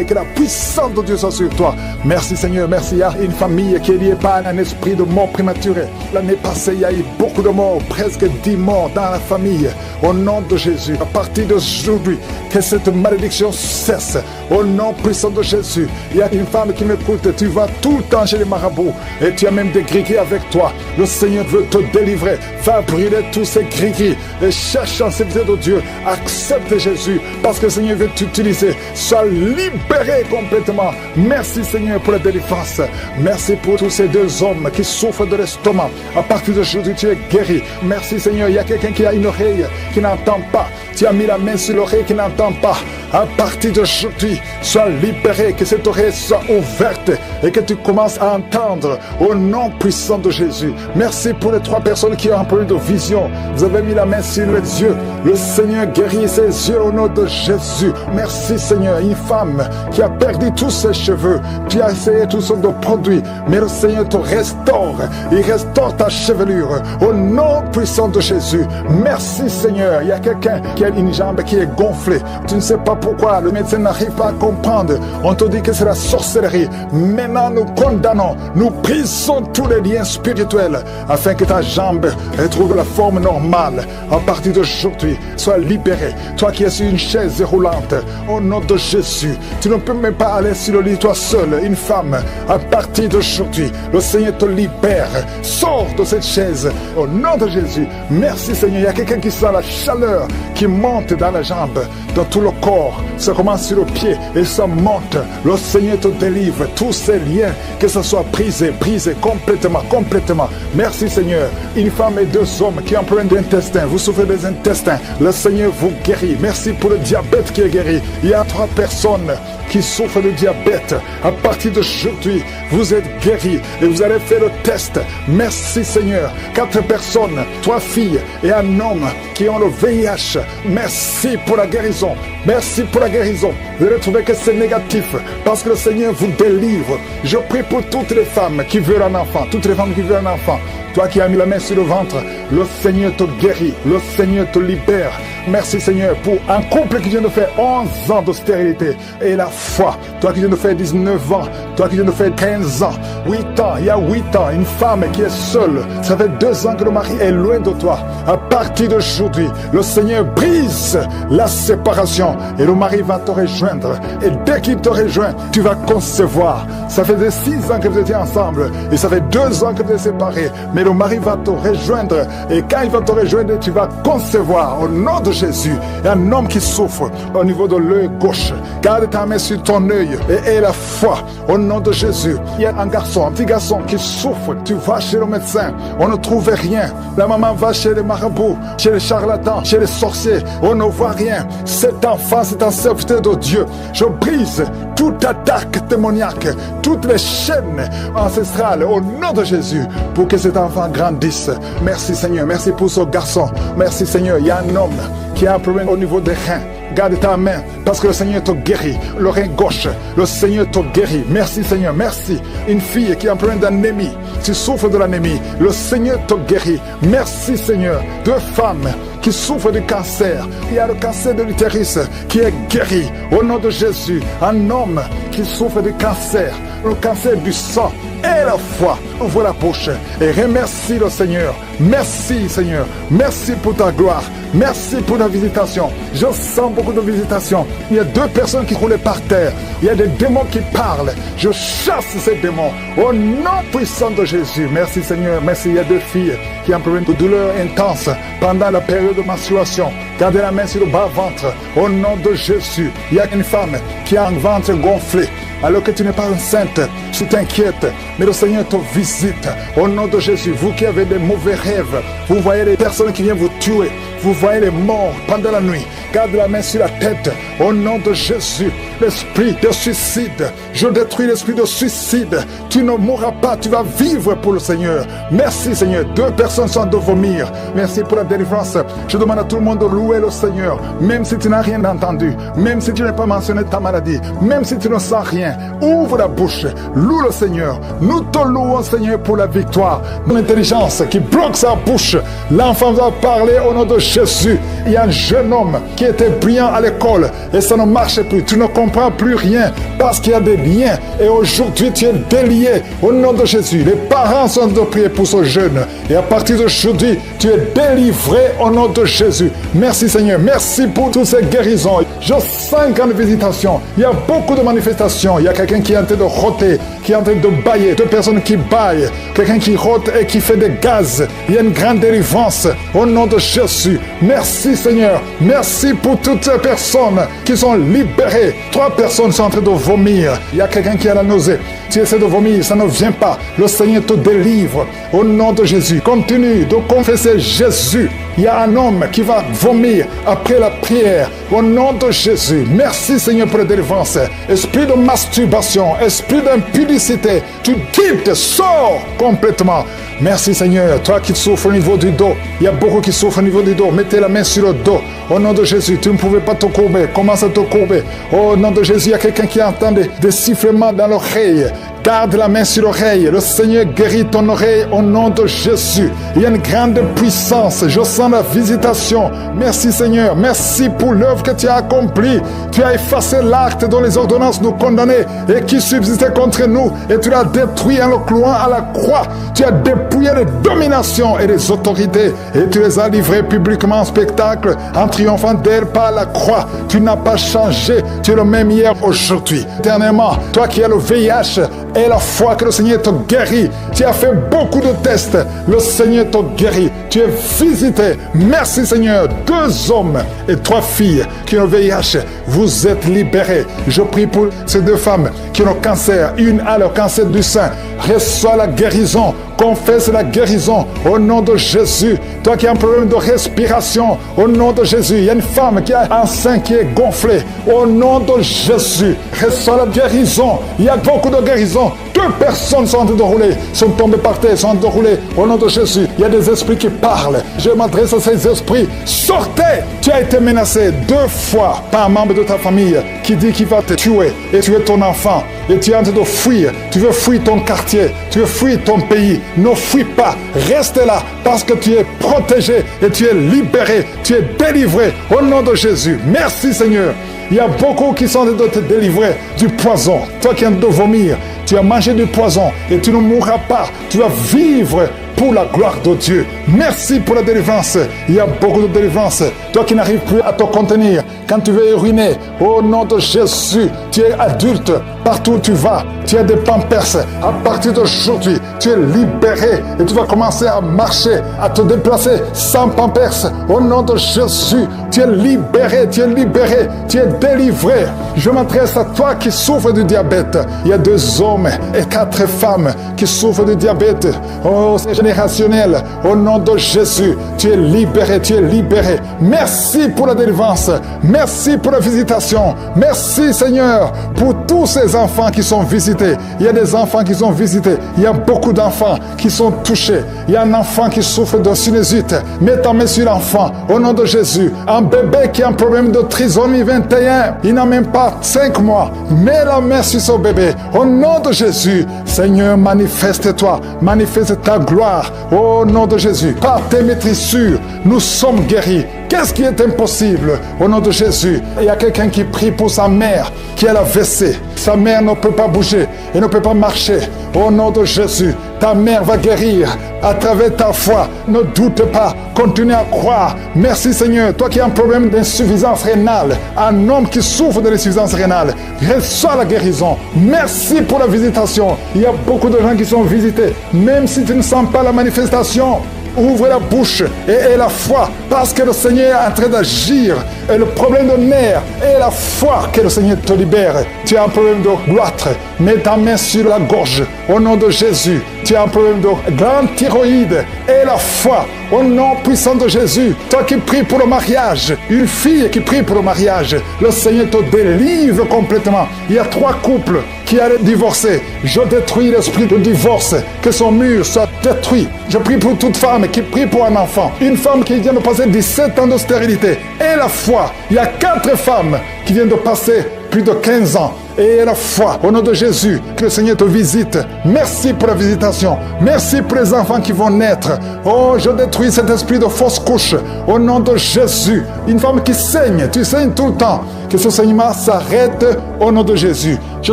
que la puissance de Dieu soit sur toi. Merci Seigneur, merci. Il y a une famille qui est liée par un esprit de mort prématurée. L'année passée, il y a eu beaucoup de morts, presque 10 morts dans la famille. Au nom de Jésus, à partir d'aujourd'hui, que cette malédiction cesse. Au nom puissant de Jésus, il y a une femme qui m'écoute. Tu vas tout le temps chez les marabouts et tu as même des gris-gris avec toi. Le Seigneur veut te délivrer. Va brûler tous ces gris-gris et cherche en sécurité de Dieu. Accepte Jésus parce que le Seigneur veut t'utiliser. Sois libéré complètement. Merci Seigneur pour la délivrance. Merci pour tous ces deux hommes qui souffrent de l'estomac. À partir d'aujourd'hui, tu es guéri. Merci Seigneur. Il y a quelqu'un qui a une oreille qui n'entend pas. Tu as mis la main sur l'oreille qui n'entend pas. À partir d'aujourd'hui, sois libéré, que cette oreille soit ouverte et que tu commences à entendre au nom puissant de Jésus. Merci pour les 3 personnes qui ont un problème de vision. Vous avez mis la main sur les yeux. Le Seigneur guérit ses yeux au nom de Jésus. Merci Seigneur. Une femme qui a perdu tous ses cheveux. Tu as essayé toutes sortes de produits, mais le Seigneur te restaure. Il restaure ta chevelure au nom puissant de Jésus. Merci Seigneur. Il y a quelqu'un qui a une jambe qui est gonflée. Tu ne sais pas pourquoi. Le médecin n'arrive pas à comprendre. On te dit que c'est la sorcellerie. Maintenant, nous condamnons. Nous brisons tous les liens spirituels afin que ta jambe retrouve la forme normale. À partir d'aujourd'hui, sois libéré. Toi qui es sur une chaise roulante, au nom de Jésus, tu ne peux même pas aller sur le lit toi seul. Une femme, à partir d'aujourd'hui, le Seigneur te libère. Sors de cette chaise. Au nom de Jésus. Merci Seigneur. Il y a quelqu'un qui sent la chaleur qui monte dans la jambe, dans tout le corps. Ça commence sur le pied et ça monte. Le Seigneur te délivre. Tous ces liens, que ce soit brisé complètement. Merci Seigneur. Une femme et 2 hommes qui ont un problème d'intestin. Vous souffrez des intestins. Le Seigneur vous guérit. Merci pour le diabète qui est guéri. Il y a 3 personnes qui souffrent de diabète. À partir d'aujourd'hui, vous êtes guéris et vous allez faire le test. Merci Seigneur. 4 personnes, 3 filles et un homme qui ont le VIH. Merci pour la guérison. Merci pour la guérison. Vous allez trouver que c'est négatif parce que le Seigneur vous délivre. Je prie pour toutes les femmes qui veulent un enfant. Toutes les femmes qui veulent un enfant. Toi qui as mis la main sur le ventre, le Seigneur te guérit. Le Seigneur te libère. Merci Seigneur pour un couple qui vient de faire 11 ans de stérilité et la foi. Toi qui viens de faire 19 ans, toi qui viens de faire 15 ans, 8 ans, il y a 8 ans, une femme qui est seule. Ça fait 2 ans que le mari est loin de toi. À partir d'aujourd'hui, le Seigneur brise la séparation et le mari va te rejoindre. Et dès qu'il te rejoint, tu vas concevoir. Ça fait 6 ans que vous étiez ensemble et ça fait 2 ans que vous êtes séparés. Mais le mari va te rejoindre et quand il va te rejoindre, tu vas concevoir au nom de Jésus. Il y a un homme qui souffre au niveau de l'œil gauche. Garde ta main sur ton œil et aie la foi au nom de Jésus. Il y a un garçon, un petit garçon qui souffre. Tu vas chez le médecin, on ne trouve rien. La maman va chez les marabouts, chez les charlatans, chez les sorciers, on ne voit rien. Cet enfant, c'est un serviteur de Dieu. Je brise toute attaque démoniaque, toutes les chaînes ancestrales au nom de Jésus pour que cet enfant grandisse. Merci Seigneur, merci pour ce garçon. Merci Seigneur, il y a un homme qui a un problème au niveau des reins. Garde ta main parce que le Seigneur te guérit. Le rein gauche, le Seigneur te guérit. Merci Seigneur, merci. Une fille qui a un problème d'anémie, tu souffres de l'anémie, le Seigneur te guérit. Merci Seigneur. 2 femmes qui souffrent de cancer. Il y a le cancer de l'utérus qui est guéri au nom de Jésus. Un homme qui souffre de cancer, le cancer du sang. Et la foi, ouvre la bouche et remercie le Seigneur. Merci Seigneur, merci pour ta gloire, merci pour ta visitation. Je sens beaucoup de visitations. Il y a 2 personnes qui roulaient par terre. Il y a des démons qui parlent. Je chasse ces démons au nom puissant de Jésus. Merci Seigneur, merci. Il y a 2 filles qui ont un problème de douleur intense pendant la période de menstruation. Gardez la main sur le bas-ventre au nom de Jésus. Il y a une femme qui a un ventre gonflé. alors que tu n'es pas enceinte, tu t'inquiètes, mais le Seigneur te visite. Au nom de Jésus, vous qui avez des mauvais rêves, vous voyez les personnes qui viennent vous tuer, vous voyez les morts pendant la nuit, garde la main sur la tête. Au nom de Jésus, l'esprit de suicide, je détruis l'esprit de suicide. Tu ne mourras pas, tu vas vivre pour le Seigneur. Merci Seigneur. 2 personnes sont de vomir. Merci pour la délivrance. Je demande à tout le monde de louer le Seigneur, même si tu n'as rien entendu, même si tu n'as pas mentionné ta maladie, même si tu ne sens rien. Ouvre la bouche, loue le Seigneur. Nous te louons Seigneur pour la victoire. Mon intelligence qui bloque sa bouche, l'enfant va parler au nom de Jésus. Il y a un jeune homme qui était brillant à l'école et ça ne marche plus. Tu ne comprends plus rien parce qu'il y a des liens et aujourd'hui tu es délié au nom de Jésus. Les parents sont de prier pour ce jeune et à partir d'aujourd'hui tu es délivré au nom de Jésus. Merci Seigneur, merci pour toutes ces guérisons. Je sens une visitation. Il y a beaucoup de manifestations. Il y a quelqu'un qui est en train de rôter, qui est en train de bailler, 2 personnes qui baillent, quelqu'un qui rôte et qui fait des gaz. Il y a une grande délivrance au nom de Jésus. Merci Seigneur, merci pour toutes ces personnes qui sont libérées. 3 personnes sont en train de vomir. Il y a quelqu'un qui a la nausée. Tu essaies de vomir, ça ne vient pas. Le Seigneur te délivre au nom de Jésus. Continue de confesser Jésus. Il y a un homme qui va vomir après la prière au nom de Jésus. Merci Seigneur pour la délivrance. Esprit de masturbation, esprit d'impudicité, tu quittes, sors complètement. Merci Seigneur. Toi qui souffres au niveau du dos, il y a beaucoup qui souffrent au niveau du dos. Mettez la main sur le dos. Au nom de Jésus, tu ne pouvais pas te courber. Commence à te courber. Au nom de Jésus, il y a quelqu'un qui entend des sifflements dans l'oreille. Garde la main sur l'oreille. Le Seigneur guérit ton oreille au nom de Jésus. Il y a une grande puissance. Je sens la visitation. Merci Seigneur. Merci pour l'œuvre que tu as accomplie. Tu as effacé l'acte dont les ordonnances nous condamnaient et qui subsistait contre nous. Et tu l'as détruit en le clouant à la croix. Tu as dépouillé les dominations et les autorités. Et tu les as livrées publiquement en spectacle en triomphant d'elles par la croix. Tu n'as pas changé. Tu es le même hier, aujourd'hui. Éternellement, toi qui as le VIH, et la foi que le Seigneur te guérit. Tu as fait beaucoup de tests. Le Seigneur te guérit. Tu es visité. Merci Seigneur. 2 hommes et 3 filles qui ont le VIH. Vous êtes libérés. Je prie pour ces 2 femmes qui ont le cancer. Une a le cancer du sein. Reçois la guérison. Confesse la guérison au nom de Jésus. Toi qui as un problème de respiration, au nom de Jésus. Il y a une femme qui a un sein qui est gonflé. Au nom de Jésus. Reçois la guérison. Il y a beaucoup de guérisons. 2 personnes sont en train de rouler, sont tombées par terre, sont en train de rouler. Au nom de Jésus, il y a des esprits qui parlent. Je m'adresse à ces esprits. Sortez! Tu as été menacé 2 fois par un membre de ta famille qui dit qu'il va te tuer et tuer ton enfant. Et tu es en train de fuir. Tu veux fuir ton quartier. Tu veux fuir ton pays. Ne fuis pas. Reste là parce que tu es protégé et tu es libéré. Tu es délivré au nom de Jésus. Merci Seigneur. Il y a beaucoup qui sont en train de te délivrer du poison. Toi qui es en train de vomir, tu as mangé du poison et tu ne mourras pas. Tu vas vivre pour la gloire de Dieu. Merci pour la délivrance. Il y a beaucoup de délivrance. Toi qui n'arrives plus à te contenir, quand tu veux uriner, au nom de Jésus, tu es adulte. Partout où tu vas, tu as des pampers. À partir d'aujourd'hui, tu es libéré et tu vas commencer à marcher, à te déplacer sans pampers. Au nom de Jésus, tu es libéré, tu es libéré, tu es délivré. Je m'adresse à toi qui souffres du diabète. Il y a 2 hommes et 4 femmes qui souffrent du diabète. Oh, c'est générationnel. Au nom de Jésus, tu es libéré, tu es libéré. Merci pour la délivrance. Merci pour la visitation. Merci Seigneur pour tous ces enfants qui sont visités. Il y a des enfants qui sont visités. Il y a beaucoup d'enfants qui sont touchés. Il y a un enfant qui souffre de sinusite. Mets ta main sur l'enfant. Au nom de Jésus. Un bébé qui a un problème de trisomie 21. Il n'a même pas 5 mois. Mets la main sur ce bébé. Au nom de Jésus. Seigneur, manifeste-toi. Manifeste ta gloire. Au nom de Jésus. Par tes maîtrissures, nous sommes guéris. Qu'est-ce qui est impossible? Au nom de Jésus, il y a quelqu'un qui prie pour sa mère qui a la WC. Sa mère ne peut pas bouger et ne peut pas marcher. Au nom de Jésus, ta mère va guérir à travers ta foi. Ne doute pas, continue à croire. Merci Seigneur, toi qui as un problème d'insuffisance rénale, un homme qui souffre de l'insuffisance rénale, reçois la guérison. Merci pour la visitation. Il y a beaucoup de gens qui sont visités, même si tu ne sens pas la manifestation. Ouvre la bouche et la foi parce que le Seigneur est en train d'agir et le problème de nerfs et la foi, que le Seigneur te libère. Tu as un problème de goitre, mets ta main sur la gorge au nom de Jésus. Tu as un problème de grande thyroïde et la foi au nom puissant de Jésus. Toi qui pries pour le mariage, une fille qui prie pour le mariage, le Seigneur te délivre complètement. Il y a 3 couples qui allaient divorcer. Je détruis l'esprit de divorce, que son mur soit détruit. Je prie pour toute femme qui prie pour un enfant. Une femme qui vient de passer 17 ans de stérilité. Et la foi, il y a 4 femmes qui viennent de passer plus de 15 ans. Et la foi, au nom de Jésus, que le Seigneur te visite. Merci pour la visitation. Merci pour les enfants qui vont naître. Oh, je détruis cet esprit de fausse couche. Au nom de Jésus. Une femme qui saigne, tu saignes tout le temps. Que ce saignement s'arrête au nom de Jésus. Je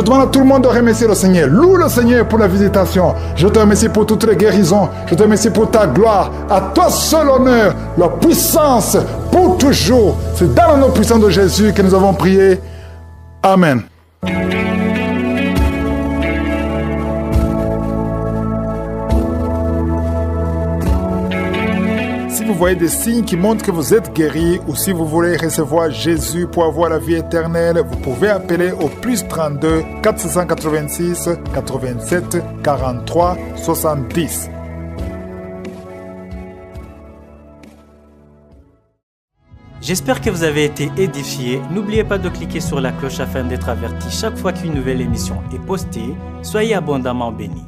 demande à tout le monde de remercier le Seigneur. Loue le Seigneur pour la visitation. Je te remercie pour toutes les guérisons. Je te remercie pour ta gloire. À toi seul honneur, la puissance pour toujours. C'est dans le nom puissant de Jésus que nous avons prié. Amen. Si vous voyez des signes qui montrent que vous êtes guéri ou si vous voulez recevoir Jésus pour avoir la vie éternelle, vous pouvez appeler au plus 32 486 87 43 70. J'espère que vous avez été édifiés. N'oubliez pas de cliquer sur la cloche afin d'être averti chaque fois qu'une nouvelle émission est postée. Soyez abondamment bénis.